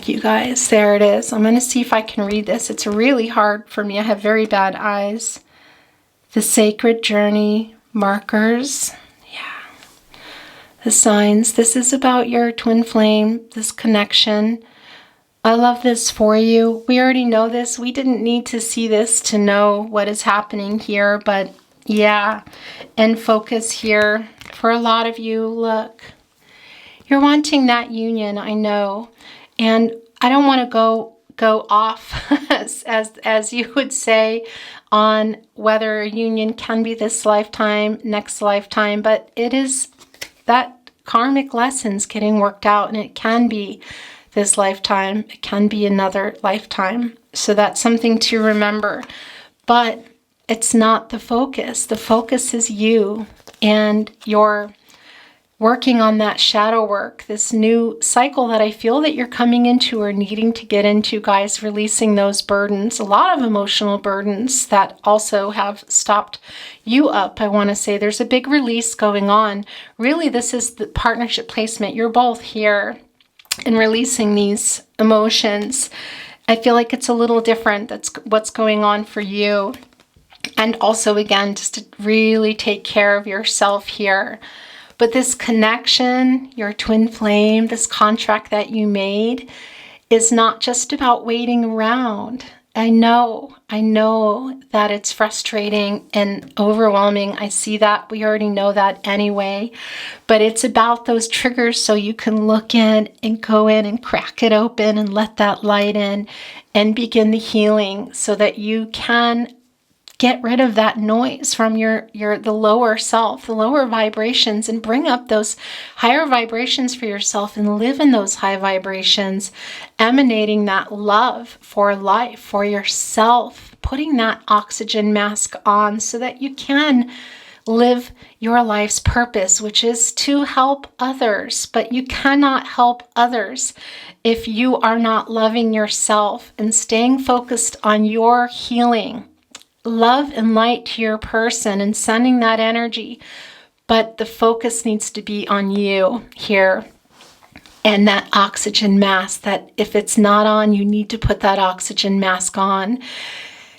you guys, there it is. I'm going to see if I can read this. It's really hard for me. I have very bad eyes. The sacred journey markers. Yeah. The signs. This is about your twin flame, this connection. I love this for you. We already know this. We didn't need to see this to know what is happening here, but yeah. And focus here. For a lot of you, look, you're wanting that union, I know. And I don't want to go off, as you would say, on whether a union can be this lifetime, next lifetime, but it is that karmic lessons getting worked out, and it can be this lifetime, it can be another lifetime. So that's something to remember. But it's not the focus. The focus is you and your working on that shadow work, this new cycle that I feel that you're coming into or needing to get into, guys, releasing those burdens, a lot of emotional burdens that also have stopped you up. I want to say there's a big release going on. Really, this is the partnership placement. You're both here in releasing these emotions. I feel like it's a little different. That's what's going on for you. And also, again, just to really take care of yourself here. But this connection, your twin flame, this contract that you made is not just about waiting around. I know that it's frustrating and overwhelming. I see that. We already know that anyway. But it's about those triggers so you can look in and go in and crack it open and let that light in and begin the healing so that you can get rid of that noise from the lower self, the lower vibrations, and bring up those higher vibrations for yourself and live in those high vibrations, emanating that love for life, for yourself, putting that oxygen mask on so that you can live your life's purpose, which is to help others. But you cannot help others if you are not loving yourself and staying focused on your healing. Love and light to your person and sending that energy, but the focus needs to be on you here and that oxygen mask, that if it's not on, you need to put that oxygen mask on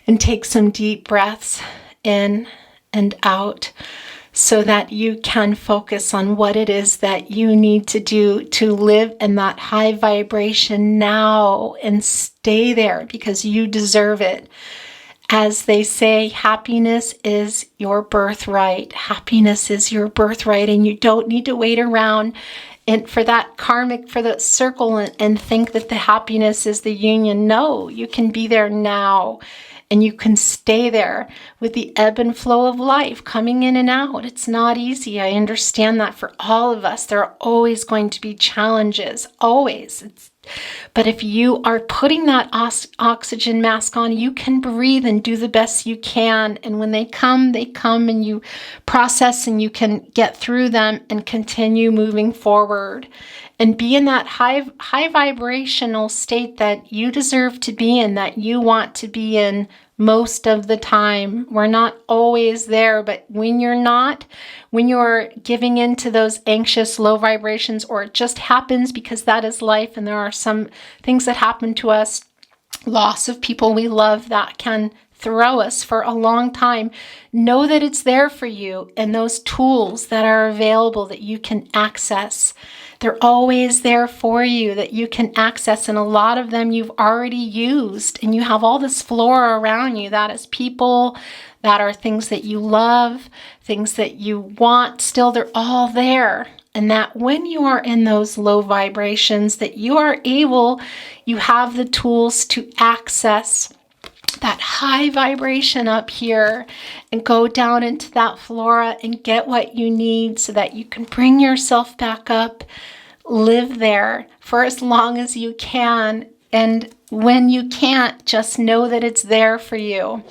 and take some deep breaths in and out so that you can focus on what it is that you need to do to live in that high vibration now and stay there because you deserve it. As they say, happiness is your birthright. Happiness is your birthright, and you don't need to wait around and for that karmic, for the circle and think that the happiness is the union. No, you can be there now, and you can stay there with the ebb and flow of life coming in and out. It's not easy. I understand that for all of us. There are always going to be challenges, always. But if you are putting that oxygen mask on, you can breathe and do the best you can. And when they come, and you process and you can get through them and continue moving forward. and be in that high vibrational state that you deserve to be in, that you want to be in most of the time. We're not always there, but when you're not, when you're giving in to those anxious low vibrations, or it just happens because that is life, and there are some things that happen to us, loss of people we love, that can throw us for a long time, know that it's there for you, and those tools that are available that you can access, they're always there for you that you can access. And a lot of them you've already used, and you have all this flora around you. That is people, that are things that you love, things that you want still, they're all there. And that when you are in those low vibrations, that you are able, you have the tools to access that high vibration up here and go down into that flora and get what you need so that you can bring yourself back up, live there for as long as you can. And when you can't, just know that it's there for you.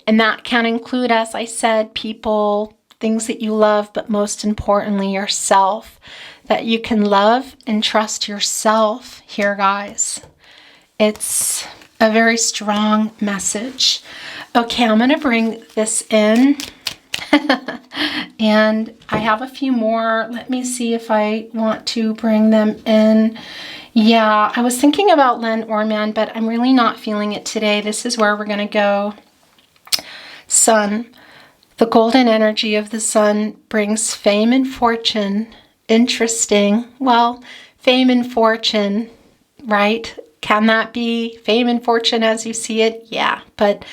And that can include, as I said, people, things that you love, but most importantly, yourself. That you can love and trust yourself here, guys. It's a very strong message. Okay, I'm going to bring this in. And I have a few more. Let me see if I want to bring them in. Yeah, I was thinking about Len Orman, but I'm really not feeling it today. This is where we're going to go. Sun. The golden energy of the sun brings fame and fortune. Interesting. Well, fame and fortune, right? Can that be fame and fortune as you see it? Yeah, but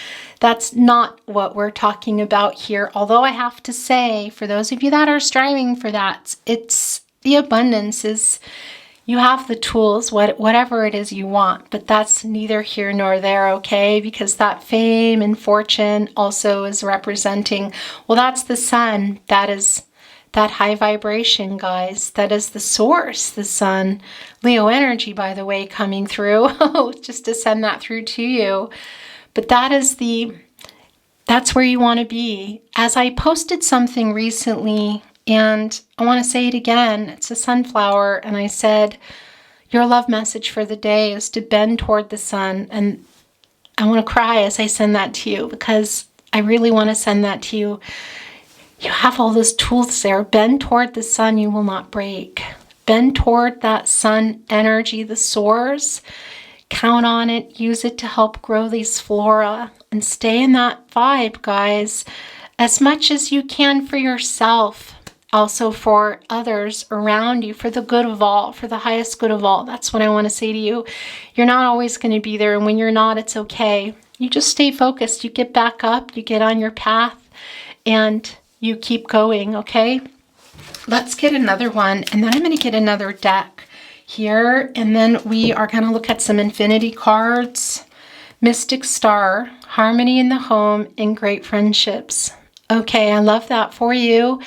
that's not what we're talking about here. Although I have to say, for those of you that are striving for that, it's the abundance is, you have the tools, whatever it is you want, but that's neither here nor there, okay? Because that fame and fortune also is representing, well, that's the sun. That is that high vibration, guys. That is the source, the sun. Leo energy, by the way, coming through, just to send that through to you. But that's where you want to be. As I posted something recently, and I want to say it again, it's a sunflower, and I said, your love message for the day is to bend toward the sun. And I want to cry as I send that to you, because I really want to send that to you. You have all those tools there. Bend toward the sun, you will not break. Bend toward that sun energy, the source. Count on it. Use it to help grow these flora. And stay in that vibe, guys, as much as you can for yourself. Also for others around you, for the good of all, for the highest good of all. That's what I want to say to you. You're not always going to be there. And when you're not, it's okay. You just stay focused. You get back up. You get on your path. And you keep going, okay? Let's get another one, and then I'm going to get another deck here, and then we are going to look at some infinity cards. Mystic Star, harmony in the home, and great friendships. Okay, I love that for you.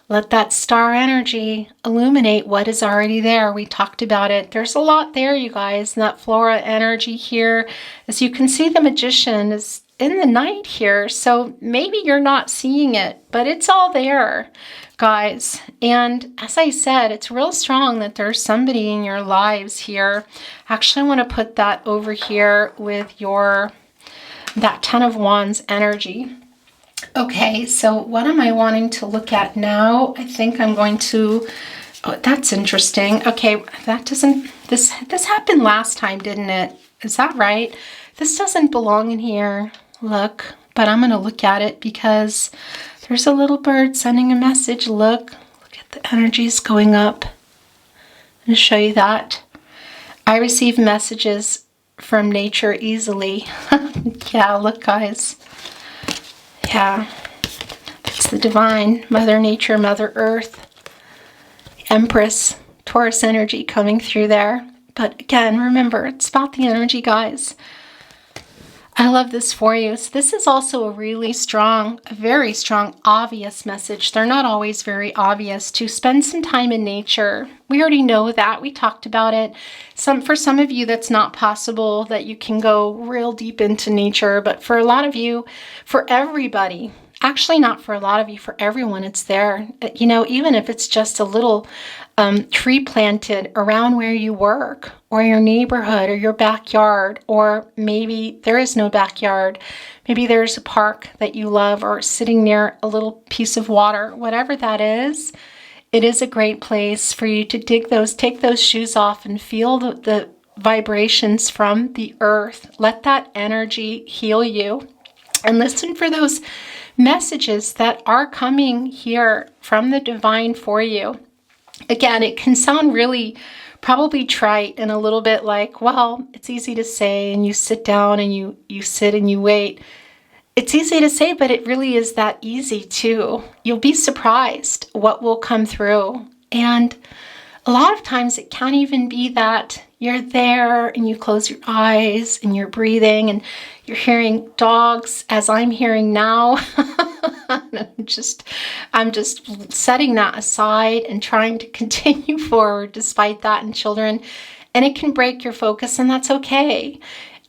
Let that star energy illuminate what is already there. We talked about it. There's a lot there, you guys, and that flora energy here. As you can see, the Magician is in the night here, so maybe you're not seeing it, but it's all there, guys. And as I said, it's real strong that there's somebody in your lives here. Actually, I want to put that over here with that Ten of Wands energy. Okay, so what am I wanting to look at now? I think I'm going to, oh, that's interesting. Okay, this happened last time, didn't it? Is that right? This doesn't belong in here. Look, but I'm going to look at it because there's a little bird sending a message. Look at the energies going up. I'm going to show you that. I receive messages from nature easily. Yeah, look, guys. Yeah, that's the divine, Mother Nature, Mother Earth, Empress, Taurus energy coming through there. But again, remember, it's about the energy, guys. I love this for you. So this is also a really strong, a very strong, obvious message. They're not always very obvious. To spend some time in nature. We already know that. We talked about it. For some of you, that's not possible, that you can go real deep into nature. But for a lot of you, for everybody, actually not for a lot of you, for everyone, it's there. You know, even if it's just a little tree planted around where you work, or your neighborhood, or your backyard, or maybe there is no backyard. Maybe there's a park that you love, or sitting near a little piece of water. Whatever that is, it is a great place for you to take those shoes off and feel the vibrations from the earth. Let that energy heal you, and listen for those messages that are coming here from the divine for you. Again, it can sound really probably trite and a little bit like, well, it's easy to say, and you sit down and you sit and you wait. It's easy to say, but it really is that easy too. You'll be surprised what will come through. And a lot of times it can't even be that you're there and you close your eyes and you're breathing and you're hearing dogs, as I'm hearing now. I'm just setting that aside and trying to continue forward despite that, and children. And it can break your focus, and that's okay.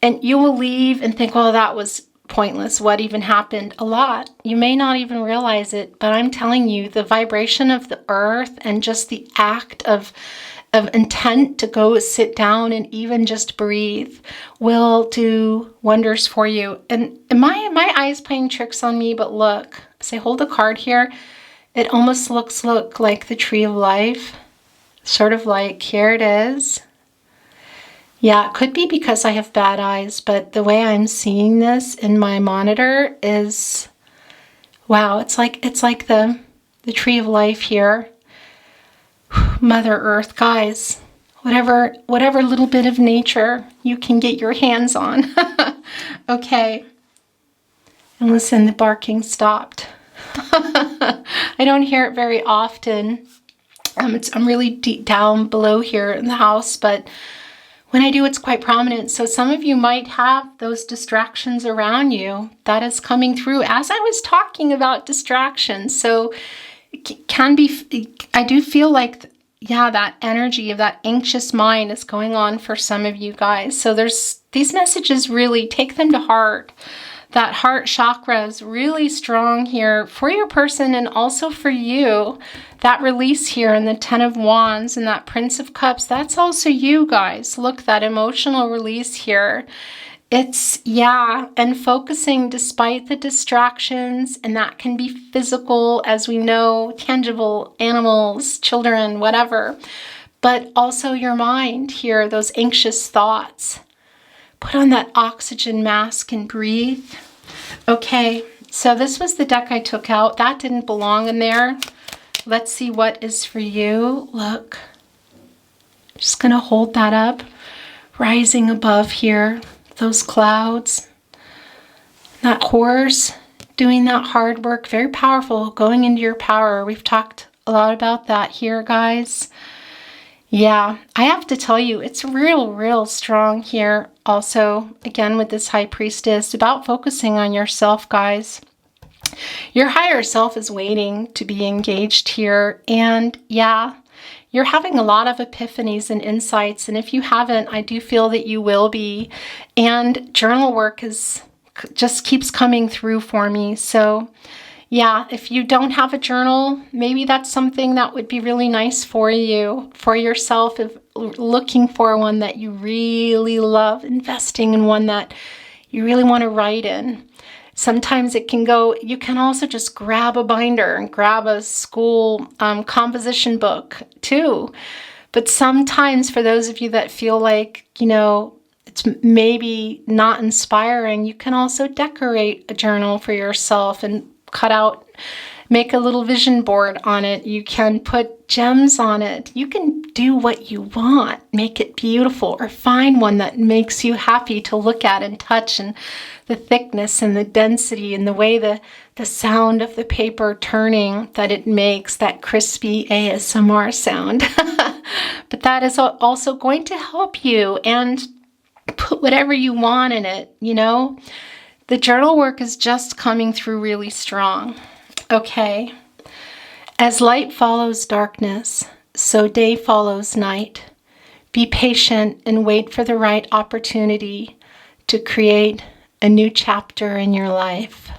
And you will leave and think, well, that was pointless. What even happened? A lot. You may not even realize it, but I'm telling you, the vibration of the earth and just the act of intent to go sit down and even just breathe will do wonders for you. And my eyes playing tricks on me, but look, as I hold the card here, it almost looks like the tree of life. Sort of like, here it is. Yeah, it could be because I have bad eyes, but the way I'm seeing this in my monitor is, wow, it's like the tree of life here. Mother Earth, guys, whatever little bit of nature you can get your hands on. Okay. And listen, the barking stopped. I don't hear it very often. I'm really deep down below here in the house, but when I do, it's quite prominent. So some of you might have those distractions around you. That is coming through as I was talking about distractions. So it can be, I do feel like, yeah, that energy of that anxious mind is going on for some of you guys. So there's these messages, really take them to heart. That heart chakra is really strong here for your person and also for you. That release here in the Ten of Wands and that Prince of Cups, that's also you guys. Look, that emotional release here. It's, yeah, and focusing despite the distractions, and that can be physical, as we know, tangible, animals, children, whatever, but also your mind here, those anxious thoughts. Put on that oxygen mask and breathe. Okay, so this was the deck I took out. That didn't belong in there. Let's see what is for you. Look, just going to hold that up, rising above here. Those clouds, that horse doing that hard work, very powerful, going into your power. We've talked a lot about that here, guys. Yeah, I have to tell you, it's real strong here. Also, again, with this High Priestess, about focusing on yourself, guys. Your higher self is waiting to be engaged here. And yeah, you're having a lot of epiphanies and insights. And if you haven't, I do feel that you will be. And journal work just keeps coming through for me. So yeah, if you don't have a journal, maybe that's something that would be really nice for you, for yourself, if looking for one that you really love, investing in one that you really want to write in. Sometimes it can go, you can also just grab a binder and grab a school composition book too. But sometimes for those of you that feel like, you know, it's maybe not inspiring, you can also decorate a journal for yourself and cut out, make a little vision board on it. You can put gems on it. You can do what you want, make it beautiful, or find one that makes you happy to look at and touch, and the thickness and the density and the way the sound of the paper turning that it makes, that crispy ASMR sound. But that is also going to help you, and put whatever you want in it, you know. The journal work is just coming through really strong. Okay. As light follows darkness, so day follows night. Be patient and wait for the right opportunity to create a new chapter in your life.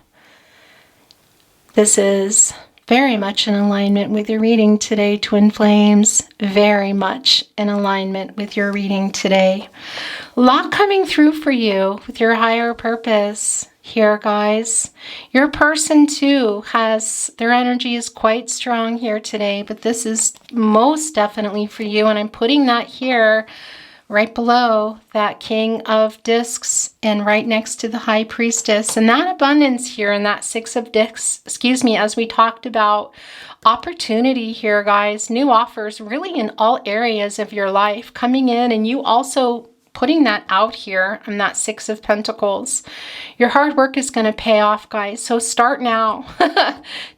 This is very much in alignment with your reading today, Twin Flames. Very much in alignment with your reading today. A lot coming through for you with your higher purpose here, guys. Your person too their energy is quite strong here today, but this is most definitely for you. And I'm putting that here right below that King of Discs and right next to the High Priestess. And that abundance here and that Six of Discs, as we talked about, opportunity here, guys. New offers really in all areas of your life coming in, and you also putting that out here on that Six of Pentacles. Your hard work is going to pay off, guys. So start now.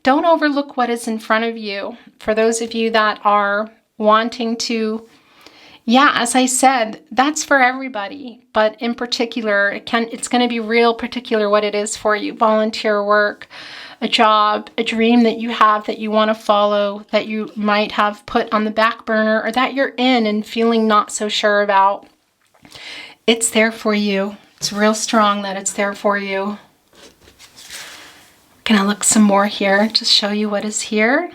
Don't overlook what is in front of you. For those of you that are wanting to, yeah, as I said, that's for everybody, but in particular, it's going to be real particular what it is for you. Volunteer work, a job, a dream that you have that you want to follow, that you might have put on the back burner, or that you're in and feeling not so sure about. It's there for you. It's real strong that it's there for you. I'm gonna look some more here, just show you what is here.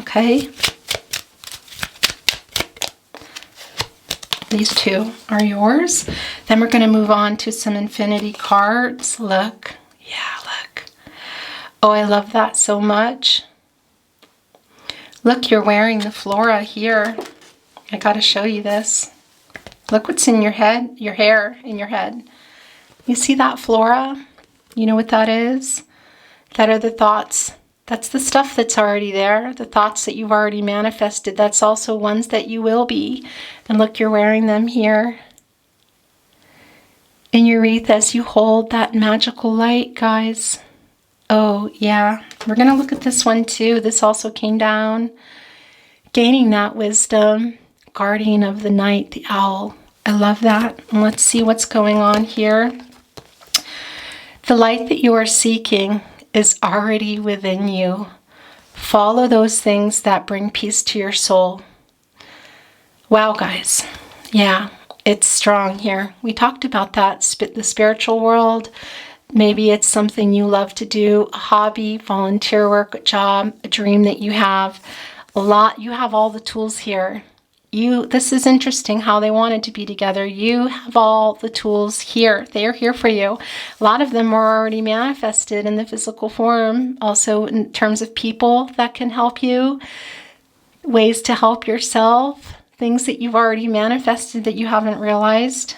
Okay. These two are yours. Then we're going to move on to some infinity cards. Look. Yeah, look. Oh, I love that so much. Look, you're wearing the flora here. I got to show you this. Look what's in your head, your hair in your head. You see that flora? You know what that is? That are the thoughts. That's the stuff that's already there, the thoughts that you've already manifested. That's also ones that you will be. And look, you're wearing them here in your wreath as you hold that magical light, guys. Oh, yeah. We're going to look at this one too. This also came down. Gaining that wisdom. Guardian of the night, the owl. I love that. And let's see what's going on here. The light that you are seeking is already within you. Follow those things that bring peace to your soul. Wow, guys. Yeah, it's strong here. We talked about that, the spiritual world. Maybe it's something you love to do, a hobby, volunteer work, a job, a dream that you have. You have all the tools here. This is interesting how they wanted to be together. You have all the tools here. They are here for you. A lot of them are already manifested in the physical form. Also in terms of people that can help you, ways to help yourself, things that you've already manifested that you haven't realized.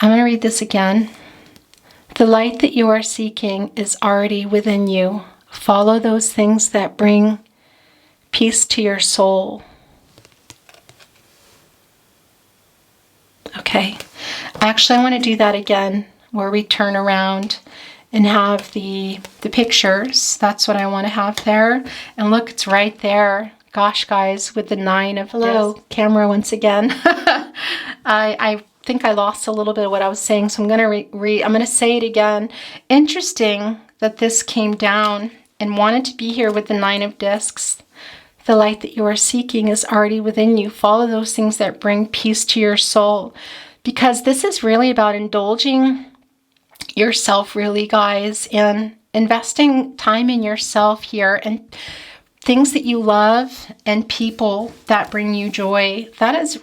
I'm going to read this again. The light that you are seeking is already within you. Follow those things that bring peace to your soul. Okay, actually I want to do that again, where we turn around and have the pictures. That's what I want to have there. And look, it's right there. Gosh, guys, with the 9 of hello, camera once again. I think I lost a little bit of what I was saying, so I'm going to say it again. Interesting that this came down and wanted to be here with the 9 of Discs. The light that you are seeking is already within you. Follow those things that bring peace to your soul. Because this is really about indulging yourself, really, guys, and investing time in yourself here and things that you love and people that bring you joy. That is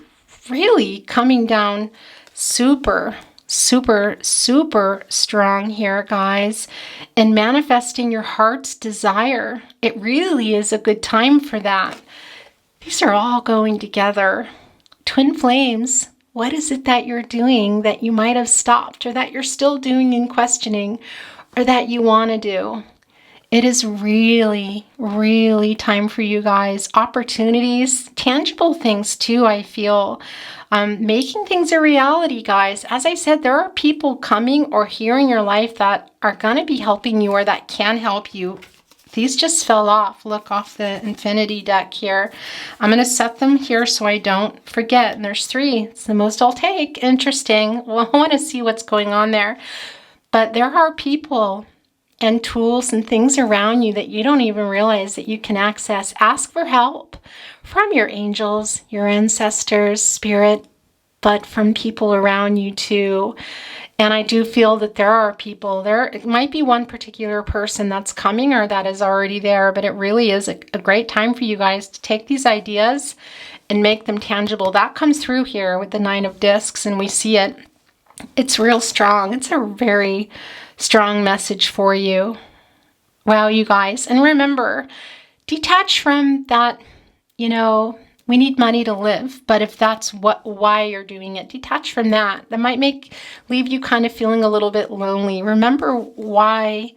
really coming down super, super, super strong here, guys. And manifesting your heart's desire. It really is a good time for that. These are all going together. Twin flames, what is it that you're doing that you might have stopped, or that you're still doing and questioning, or that you want to do? It is really, really time for you guys. Opportunities, tangible things too, I feel. Making things a reality, guys. As I said, there are people coming or here in your life that are going to be helping you or that can help you. These just fell off. Look, off the infinity deck here. I'm going to set them here so I don't forget. And there's 3. It's the most I'll take. Interesting. Well, I want to see what's going on there. But there are people and tools and things around you that you don't even realize that you can access. Ask for help from your angels, your ancestors, spirit, but from people around you too. And I do feel that there are people there. It might be one particular person that's coming or that is already there, but it really is a great time for you guys to take these ideas and make them tangible. That comes through here with the 9 of discs, and we see it. It's real strong. It's a very strong message for you. Wow, you guys. And remember, detach from that, you know, we need money to live, but if that's why you're doing it, detach from that. That might leave you kind of feeling a little bit lonely. Remember why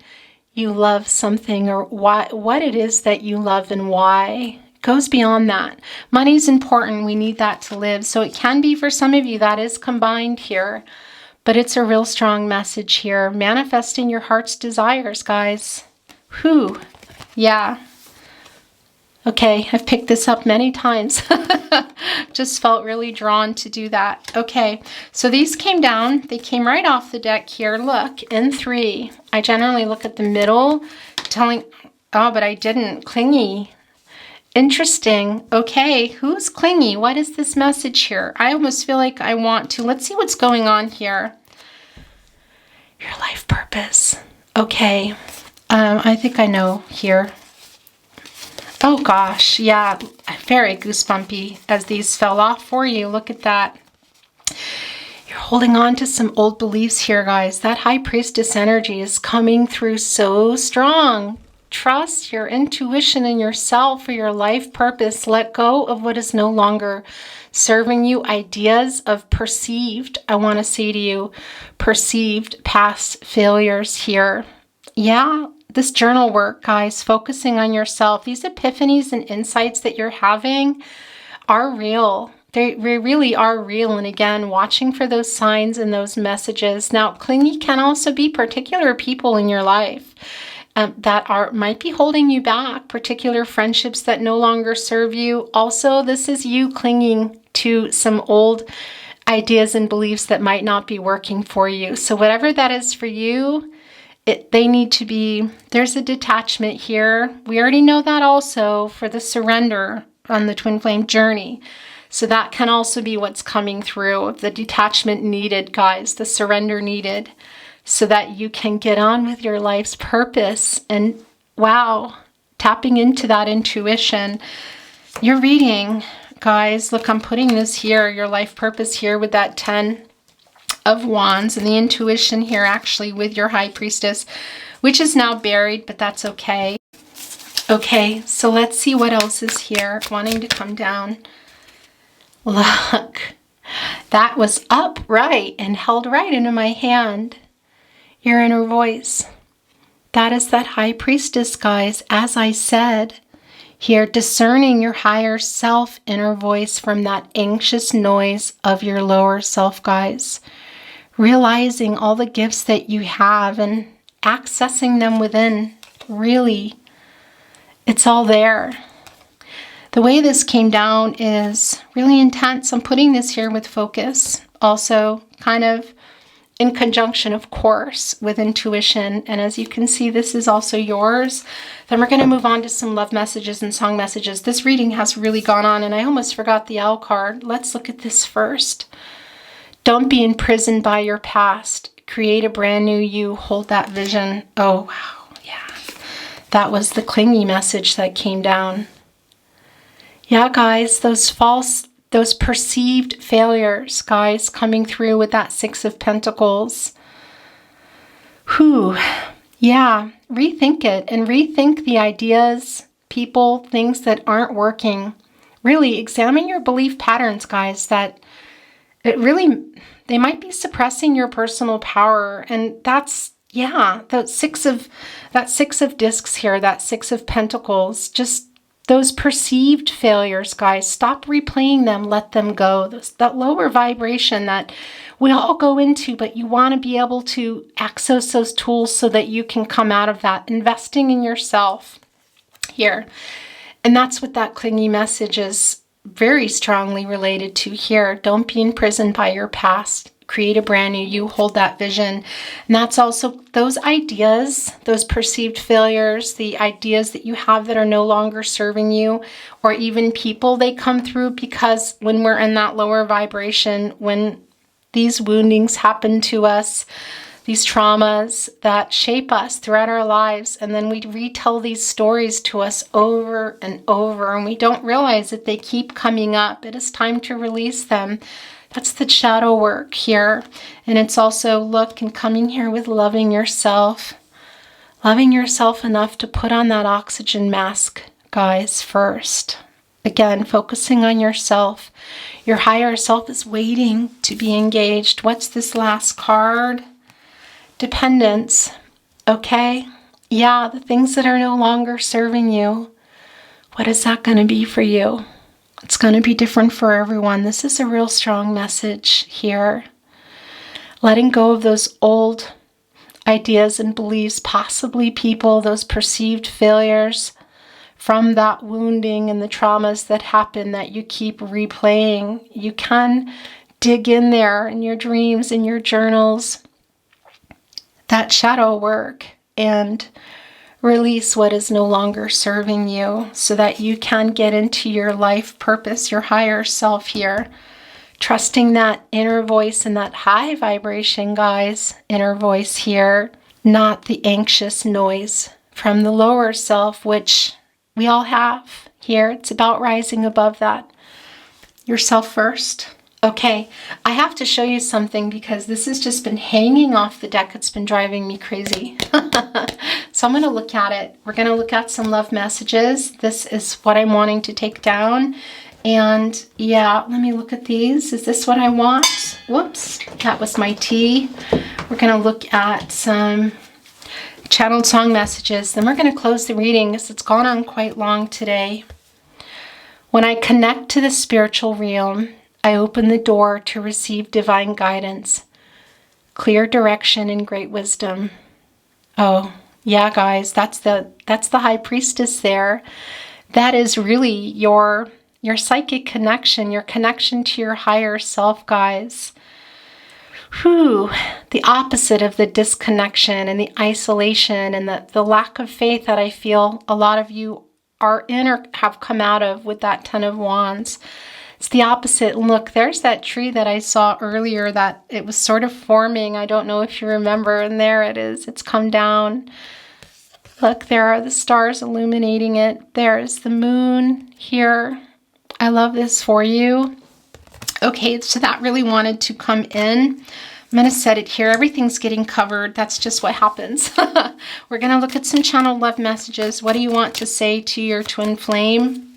you love something, or what it is that you love and why. It goes beyond that. Money's important. We need that to live. So it can be for some of you that is combined here, but it's a real strong message here. Manifesting your heart's desires, guys. Whew. Yeah. Okay, I've picked this up many times. Just felt really drawn to do that. Okay, so these came down. They came right off the deck here. Look, in 3. I generally look at the middle, telling, oh, but I didn't. Clingy. Interesting. Okay, who's clingy? What is this message here? I almost feel like I want to. Let's see what's going on here. Your life purpose. Okay, I think I know here. Oh gosh, yeah, very goosebumpy as these fell off for you. Look at that. You're holding on to some old beliefs here, guys. That High Priestess energy is coming through so strong. Trust your intuition and yourself for your life purpose. Let go of what is no longer serving you. Ideas of perceived, I want to say to you, perceived past failures here. Yeah. This journal work, guys, focusing on yourself, these epiphanies and insights that you're having are real. They really are real. And again, watching for those signs and those messages. Now, clingy can also be particular people in your life that might be holding you back, particular friendships that no longer serve you. Also, this is you clinging to some old ideas and beliefs that might not be working for you. So whatever that is for you, they need to be, there's a detachment here. We already know that also for the surrender on the twin flame journey. So that can also be what's coming through. The detachment needed, guys, the surrender needed, so that you can get on with your life's purpose. And wow, tapping into that intuition. You're reading, guys, look, I'm putting this here, your life purpose here with that 10 of Wands and the intuition here actually with your High Priestess, which is now buried, but that's okay. Okay, so let's see what else is here wanting to come down. Look, that was upright and held right into my hand. Your inner voice. That is that High Priestess, guys, as I said. Here, discerning your higher self inner voice from that anxious noise of your lower self, guys. Realizing all the gifts that you have and accessing them within. Really, it's all there. The way this came down is really intense. I'm putting this here with focus. Also, kind of in conjunction, of course, with intuition. And as you can see, this is also yours. Then we're going to move on to some love messages and song messages. This reading has really gone on, and I almost forgot the owl card. Let's look at this first. Don't be imprisoned by your past. Create a brand new you. Hold that vision. Oh, wow. Yeah. That was the clingy message that came down. Yeah, guys, those perceived failures, guys, coming through with that 6 of Pentacles. Whew. Yeah. Rethink it and rethink the ideas, people, things that aren't working. Really examine your belief patterns, guys, that they might be suppressing your personal power. And that's, yeah, that six of discs here, that 6 of Pentacles, just those perceived failures, guys, stop replaying them, let them go. That lower vibration that we all go into, but you want to be able to access those tools so that you can come out of that, investing in yourself here. And that's what that clingy message is very strongly related to here. Don't be imprisoned by your past. create a brand new you, hold that vision. And that's also those ideas, those perceived failures, the ideas that you have that are no longer serving you, or even people, they come through because when we're in that lower vibration, when these woundings happen to us, these traumas that shape us throughout our lives, and then we retell these stories to us over and over, and we don't realize that they keep coming up. It is time to release them. That's the shadow work here. And it's also, look, and coming here with loving yourself enough to put on that oxygen mask, guys, first. Again, focusing on yourself. Your higher self is waiting to be engaged. What's this last card? Dependence. Okay? Yeah, the things that are no longer serving you. What is that going to be for you? It's going to be different for everyone. This is a real strong message here. Letting go of those old ideas and beliefs, possibly people, those perceived failures from that wounding and the traumas that happen that you keep replaying. You can dig in there in your dreams, in your journals, that shadow work, and release what is no longer serving you so that you can get into your life purpose, your higher self here. Trusting that inner voice and that high vibration, guys, inner voice here, not the anxious noise from the lower self, which we all have here. It's about rising above that. Yourself first. Okay, I have to show you something because this has just been hanging off the deck. It's been driving me crazy. So I'm going to look at it. We're going to look at some love messages. This is what I'm wanting to take down. And yeah, let me look at these. Is this what I want? Whoops, that was my tea. We're going to look at some channeled song messages. Then we're going to close the reading because it's gone on quite long today. When I connect to the spiritual realm, I open the door to receive divine guidance, clear direction, and great wisdom. Oh, yeah, guys, that's the high priestess there. That is really your psychic connection, your connection to your higher self, guys. Whew, the opposite of the disconnection and the isolation and the lack of faith that I feel a lot of you are in or have come out of with that Ten of Wands. It's the opposite. Look, there's that tree that I saw earlier that it was sort of forming. I don't know if you remember, and there it is. It's come down. Look, there are the stars illuminating it. There's the moon here. I love this for you. Okay, so that really wanted to come in. I'm going to set it here. Everything's getting covered. That's just what happens. We're going to look at some channeled love messages. What do you want to say to your twin flame?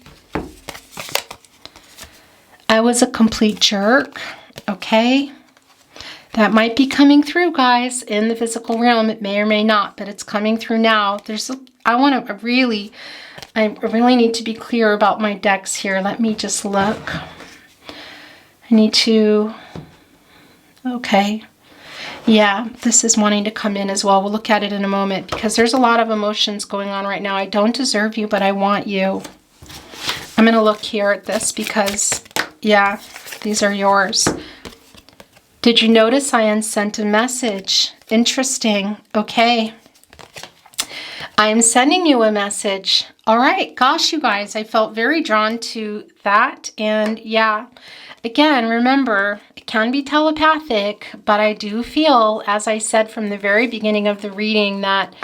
I was a complete jerk. Okay. That might be coming through, guys, in the physical realm. It may or may not, but it's coming through now. I really need to be clear about my decks here. Let me just look. I need to, okay. Yeah, this is wanting to come in as well. We'll look at it in a moment because there's a lot of emotions going on right now. I don't deserve you, but I want you. I'm going to look here at this because, yeah, these are yours. Did you notice I unsent a message? Interesting. Okay. I am sending you a message. All right. Gosh, you guys, I felt very drawn to that. And yeah, again, remember, it can be telepathic, but I do feel, as I said from the very beginning of the reading, that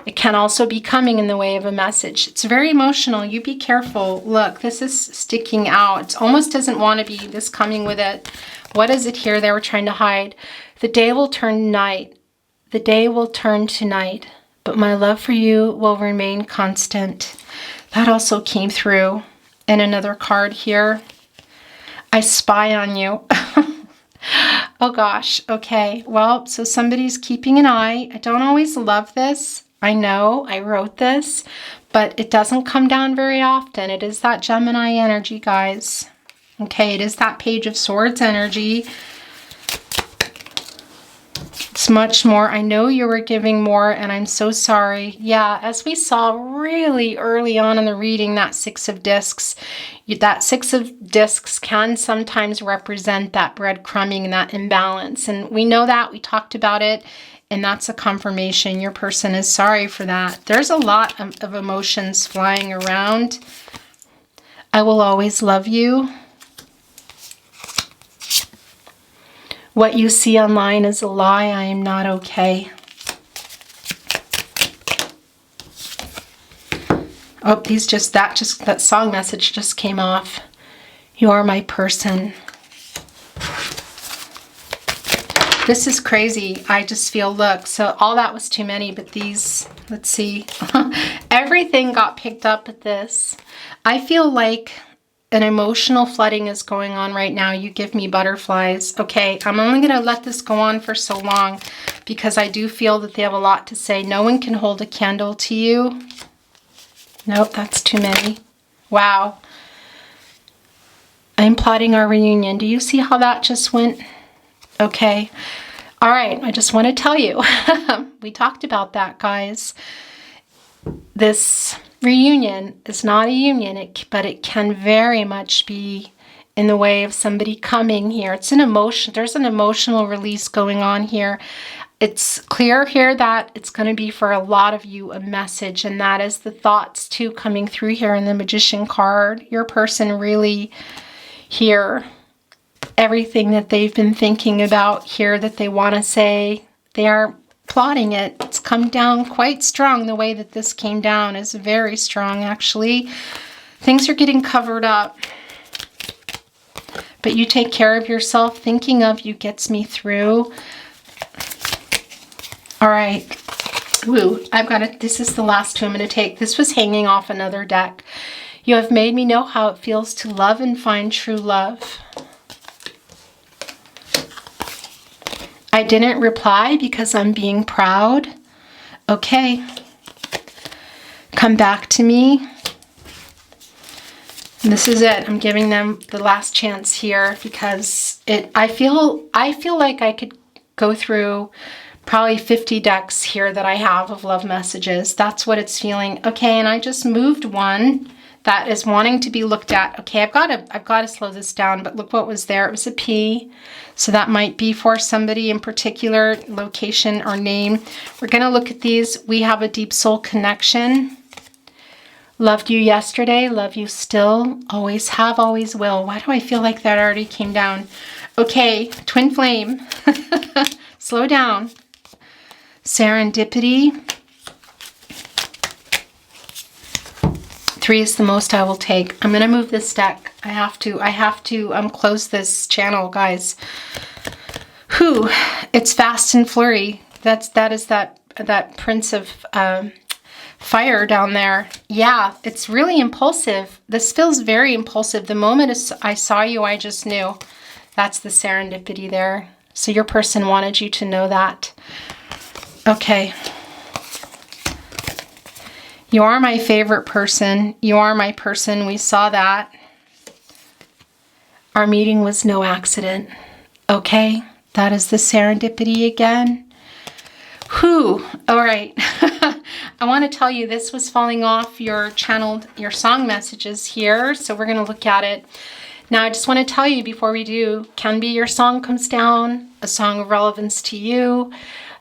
it can also be coming in the way of a message. It's very emotional. You be careful. Look, this is sticking out. It almost doesn't want to be this coming with it. What is it here they were trying to hide? The day will turn night. The day will turn to night, but my love for you will remain constant. That also came through in another card here. I spy on you. Oh gosh. Okay. Well, so somebody's keeping an eye. I don't always love this. I know I wrote this, but it doesn't come down very often. It is that Gemini energy, guys. Okay, it is that Page of Swords energy. It's much more. I know you were giving more, and I'm so sorry. Yeah, as we saw really early on in the reading, that Six of Discs, that Six of Discs can sometimes represent that breadcrumbing and that imbalance. And we know that. We talked about it, and that's a confirmation. Your person is sorry for that. There's a lot of emotions flying around. I will always love you. What you see online is a lie. I am not okay. Oh, that song message just came off. You are my person. This is crazy. I just feel, look, so all that was too many, but these, let's see. Everything got picked up at this. I feel like an emotional flooding is going on right now. You give me butterflies. Okay, I'm only going to let this go on for so long because I do feel that they have a lot to say. No one can hold a candle to you. Nope, that's too many. Wow. I'm plotting our reunion. Do you see how that just went? Okay. All right, I just want to tell you. We talked about that, guys. This reunion is not a union, but it can very much be in the way of somebody coming here. It's an emotion. There's an emotional release going on here. It's clear here that it's going to be for a lot of you a message, and that is the thoughts too coming through here in the Magician card. Your person really here, everything that they've been thinking about here that they want to say, they are plotting it. It's come down quite strong. The way that this came down is very strong, actually. Things are getting covered up. But you take care of yourself. Thinking of you gets me through. All right. Woo. I've got it. This is the last two I'm going to take. This was hanging off another deck. You have made me know how it feels to love and find true love. I didn't reply because I'm being proud. Okay. Come back to me. And this is it. I'm giving them the last chance here because I feel like I could go through probably 50 decks here that I have of love messages. That's what it's feeling. Okay, and I just moved one that is wanting to be looked at. Okay, I've got to slow this down, but look what was there. It was a P. So that might be for somebody in particular, location or name. We're going to look at these. We have a deep soul connection. Loved you yesterday, love you still, always have, always will. Why do I feel like that already came down? Okay, twin flame. Slow down. Serendipity. 3 is the most I will take. I'm going to move this deck. I have to close this channel, guys. Whew. It's fast and flurry. That is that Prince of Fire down there. Yeah, it's really impulsive. This feels very impulsive. The moment I saw you, I just knew. That's the serendipity there. So your person wanted you to know that. Okay. You are my favorite person. You are my person. We saw that. Our meeting was no accident. Okay. That is the serendipity again. Whew. All right. I want to tell you this was falling off your song messages here. So we're going to look at it. Now, I just want to tell you before we do, can be your song comes down, a song of relevance to you,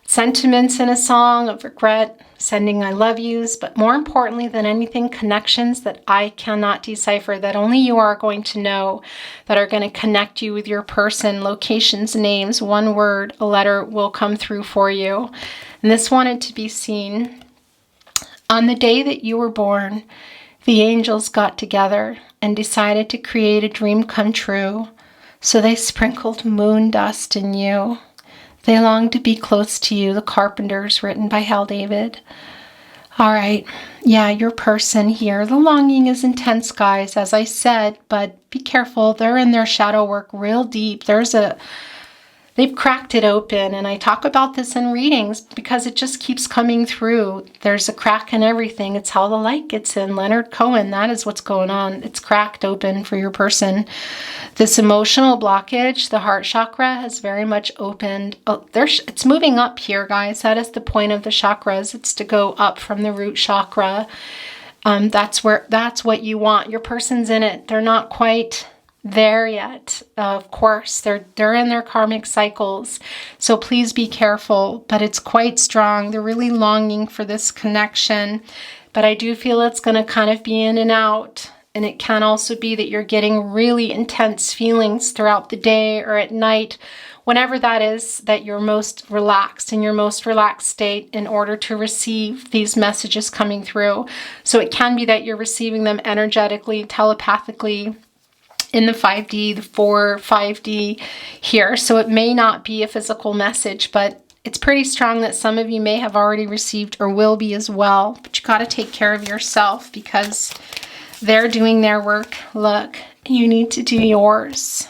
sentiments in a song of regret, sending I love yous, but more importantly than anything, connections that I cannot decipher, that only you are going to know, that are going to connect you with your person, locations, names, one word, a letter will come through for you. And this wanted to be seen. On the day that you were born, the angels got together and decided to create a dream come true. So they sprinkled moon dust in you. They longed to be close to you, the carpenters, written by David. All right. Yeah, your person here. The longing is intense, guys, as I said, but be careful. They're in their shadow work real deep. There's they've cracked it open. And I talk about this in readings because it just keeps coming through. There's a crack in everything. It's how the light gets in. Leonard Cohen, that is what's going on. It's cracked open for your person. This emotional blockage, the heart chakra, has very much opened. Oh, it's moving up here, guys. That is the point of the chakras. It's to go up from the root chakra. That's what you want. Your person's in it. They're not quite there yet. Of course, they're in their karmic cycles. So please be careful, but it's quite strong. They're really longing for this connection, but I do feel it's going to kind of be in and out. And it can also be that you're getting really intense feelings throughout the day or at night, whenever that is, that you're most relaxed, in your most relaxed state, in order to receive these messages coming through. So it can be that you're receiving them energetically, telepathically, in the 5D, the 4, 5D here. So it may not be a physical message, but it's pretty strong that some of you may have already received or will be as well. But you got to take care of yourself because they're doing their work. Look, you need to do yours.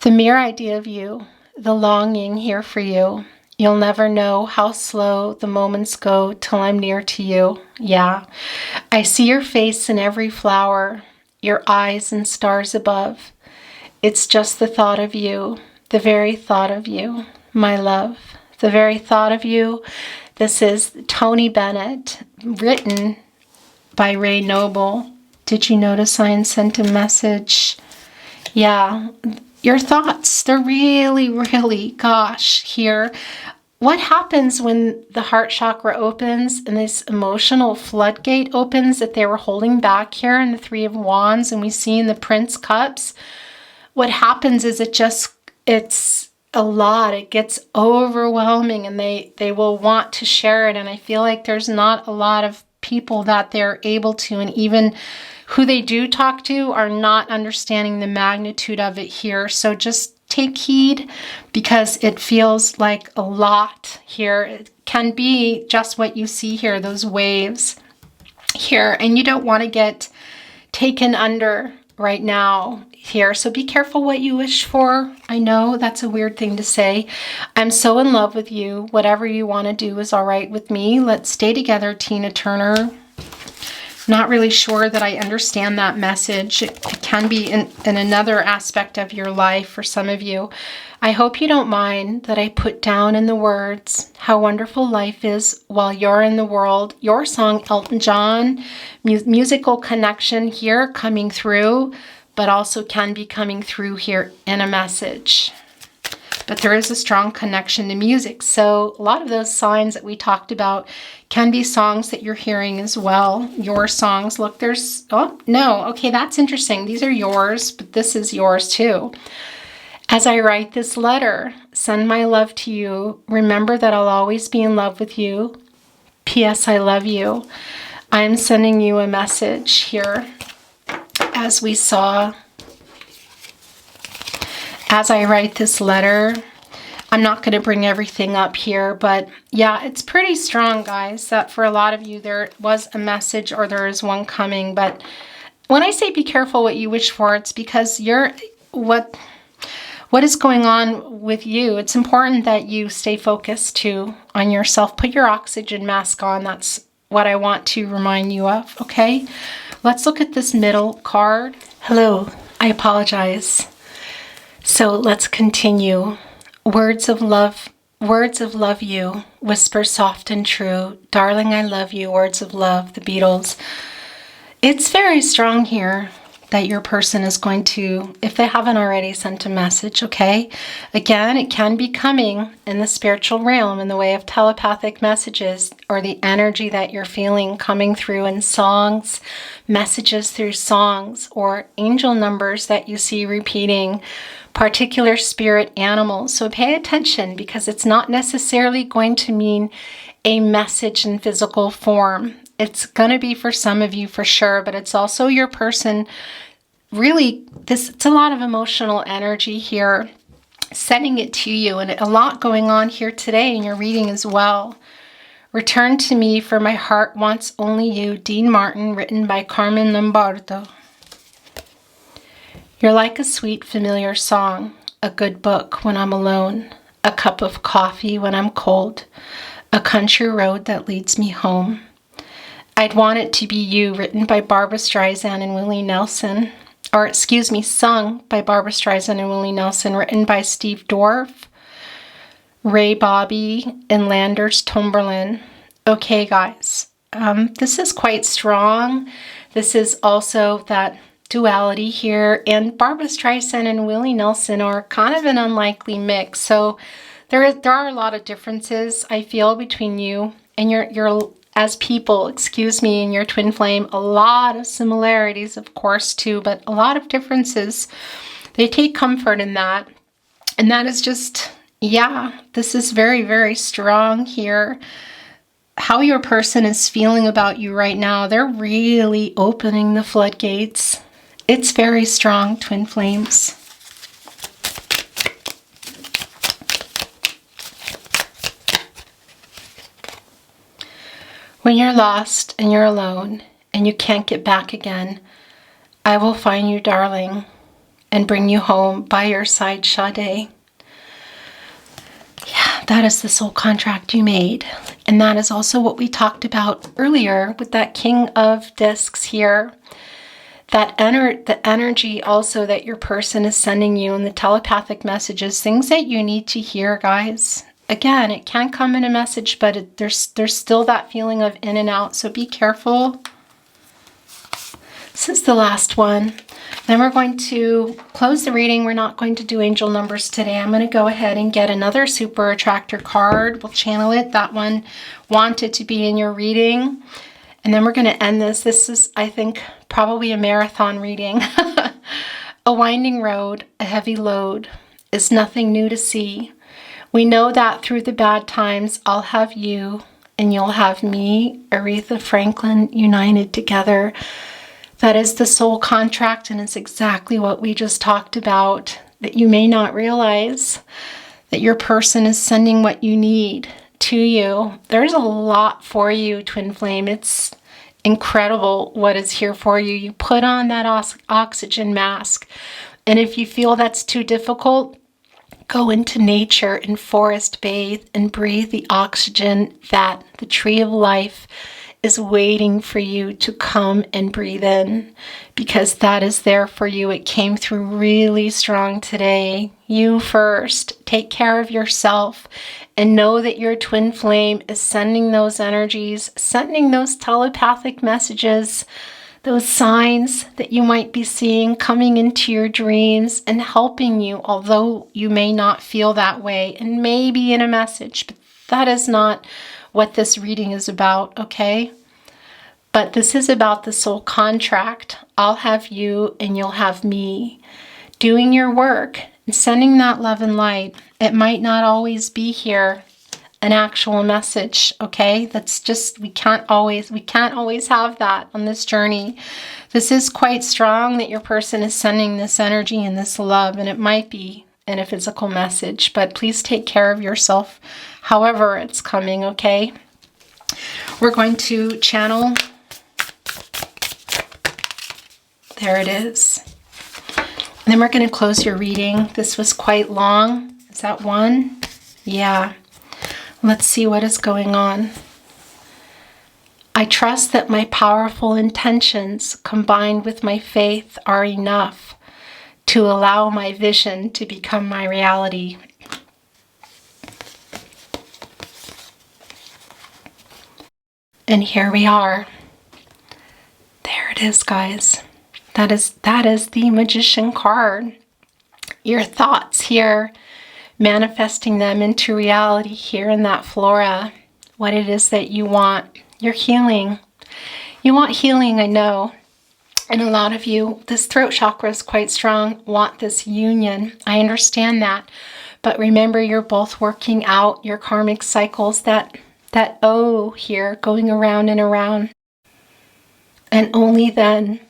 The mere idea of you, the longing here for you. You'll never know how slow the moments go till I'm near to you. Yeah, I see your face in every flower, your eyes and stars above. It's just the thought of you, the very thought of you, my love, the very thought of you. This is Tony Bennett, written by Ray Noble. Did you notice I sent a message? Yeah, your thoughts, they're really, really, gosh, here. What happens when the heart chakra opens and this emotional floodgate opens that they were holding back here in the Three of Wands, and we see in the Prince Cups? What happens is it's a lot. It gets overwhelming, and they will want to share it. And I feel like there's not a lot of people that they're able to, and even who they do talk to are not understanding the magnitude of it here. So just take heed, because it feels like a lot here. It can be just what you see here, those waves here, and you don't want to get taken under right now here. So be careful what you wish for. I know that's a weird thing to say. I'm so in love with you. Whatever you want to do is all right with me. Let's stay together, Tina Turner. Not really sure that I understand that message. It can be in another aspect of your life for some of you. I hope you don't mind that I put down in the words how wonderful life is while you're in the world. Your song, Elton John, musical connection here coming through, but also can be coming through here in a message. But there is a strong connection to music. So a lot of those signs that we talked about can be songs that you're hearing as well. Your songs. Look, there's, oh, no. Okay, that's interesting. These are yours, but this is yours too. As I write this letter, send my love to you. Remember that I'll always be in love with you. P.S. I love you. I am sending you a message here, as we saw. As I write this letter, I'm not going to bring everything up here, but yeah, it's pretty strong, guys, that for a lot of you there was a message, or there is one coming. But when I say be careful what you wish for, it's because what is going on with you. It's important that you stay focused too on yourself. Put your oxygen mask on. That's what I want to remind you of, okay? Let's look at this middle card. Hello, I apologize. So let's continue. Words of love you, whisper soft and true. Darling, I love you, words of love, the Beatles. It's very strong here that your person is going to, if they haven't already sent a message, okay? Again, it can be coming in the spiritual realm in the way of telepathic messages, or the energy that you're feeling coming through in songs, messages through songs, or angel numbers that you see repeating, particular spirit animals. So pay attention, because it's not necessarily going to mean a message in physical form. It's going to be for some of you for sure, but it's also your person. Really, it's a lot of emotional energy here, sending it to you, and a lot going on here today in your reading as well. Return to me, for my heart wants only you. Dean Martin, written by Carmen Lombardo. You're like a sweet, familiar song. a good book when I'm alone, a cup of coffee when I'm cold, a country road that leads me home. I'd Want It to Be You, written by Barbra Streisand and Willie Nelson, or excuse me, sung by Barbra Streisand and Willie Nelson, written by Steve Dorff, Ray Bobby, and Landers Tomberlin. Okay, guys, this is quite strong. This is also that duality here, and Barbra Streisand and Willie Nelson are kind of an unlikely mix. So there are a lot of differences, I feel, between you and your as people, excuse me, and your twin flame. A lot of similarities, of course, too, but a lot of differences. They take comfort in that. And that is just, yeah, this is very, very strong here. How your person is feeling about you right now, they're really opening the floodgates. It's very strong, twin flames. When you're lost and you're alone and you can't get back again, I will find you, darling, and bring you home by your side, Sade. Yeah, that is the soul contract you made. And that is also what we talked about earlier with that King of Discs here. The energy also that your person is sending you and the telepathic messages, things that you need to hear, guys. Again, it can come in a message, but there's still that feeling of in and out, so be careful. This is the last one. Then we're going to close the reading. We're not going to do angel numbers today. I'm going to go ahead and get another super attractor card. We'll channel it. That one wanted to be in your reading. And then we're going to end this. This is, I think, probably a marathon reading. A winding road, a heavy load, is nothing new to see. We know that through the bad times, I'll have you and you'll have me, Aretha Franklin, united together. That is the soul contract, and it's exactly what we just talked about, that you may not realize that your person is sending what you need to you. There's a lot for you, twin flame. It's incredible what is here for you. You put on that oxygen mask, and if you feel that's too difficult, go into nature and forest bathe and breathe the oxygen that the tree of life is waiting for you to come and breathe in, because that is there for you. It came through really strong today. You first. Take care of yourself and know that your twin flame is sending those energies, sending those telepathic messages, those signs that you might be seeing coming into your dreams and helping you, although you may not feel that way, and maybe in a message, but that is not what this reading is about, okay? But this is about the soul contract. I'll have you and you'll have me. Doing your work and sending that love and light. It might not always be here an actual message, okay? That's just, we can't always have that on this journey. This is quite strong that your person is sending this energy and this love, and it might be in a physical message, but please take care of yourself however it's coming, okay? We're going to channel. There it is. And then we're going to close your reading. This was quite long. Is that one? Yeah. Let's see what is going on. I trust that my powerful intentions combined with my faith are enough to allow my vision to become my reality. And here we are. There it is, guys. That is the Magician card. Your thoughts here, manifesting them into reality here in that flora. What it is that you want. You're healing. You want healing, I know. And a lot of you, this throat chakra is quite strong, want this union. I understand that. But remember, you're both working out your karmic cycles, that O here going around and around. And only then,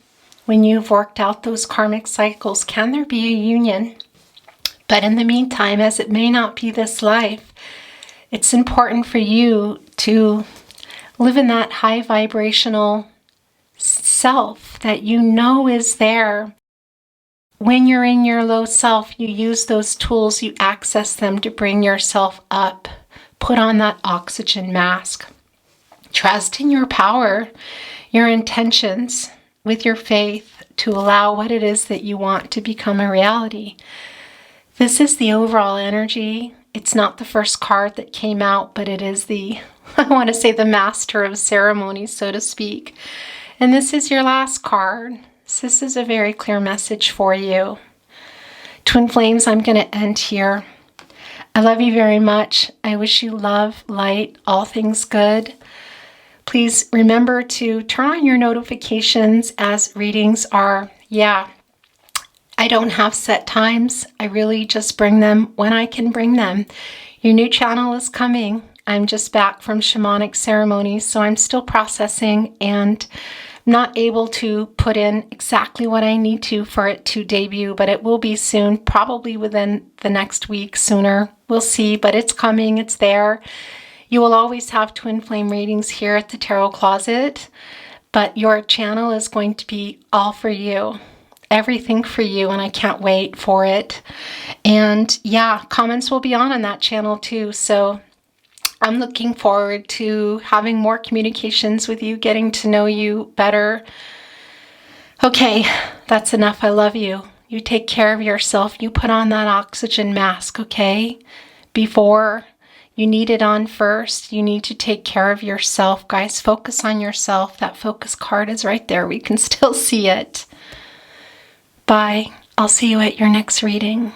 when you've worked out those karmic cycles, can there be a union. But in the meantime, as it may not be this life, it's important for you to live in that high vibrational self that you know is there. when you're in your low self, you use those tools, you access them to bring yourself up. Put on that oxygen mask. Trust in your power, your intentions, with your faith to allow what it is that you want to become a reality. This is the overall energy. It's not the first card that came out, but it is the, I want to say, the master of ceremonies, so to speak. And this is your last card. So this is a very clear message for you. Twin Flames, I'm going to end here. I love you very much. I wish you love, light, all things good. Please remember to turn on your notifications as readings are, I don't have set times. I really just bring them when I can bring them. Your new channel is coming. I'm just back from shamanic ceremonies, so I'm still processing and not able to put in exactly what I need to for it to debut, but it will be soon, probably within the next week, sooner. We'll see, but it's coming, it's there. You will always have twin flame readings here at the Tarot Closet, but your channel is going to be all for you, everything for you, and I can't wait for it. And yeah, comments will be on that channel too, so I'm looking forward to having more communications with you, getting to know you better. Okay, that's enough. I love you. You take care of yourself. You put on that oxygen mask, okay? Before you need it on first, you need to take care of yourself. Guys, focus on yourself. That focus card is right there. We can still see it. Bye. I'll see you at your next reading.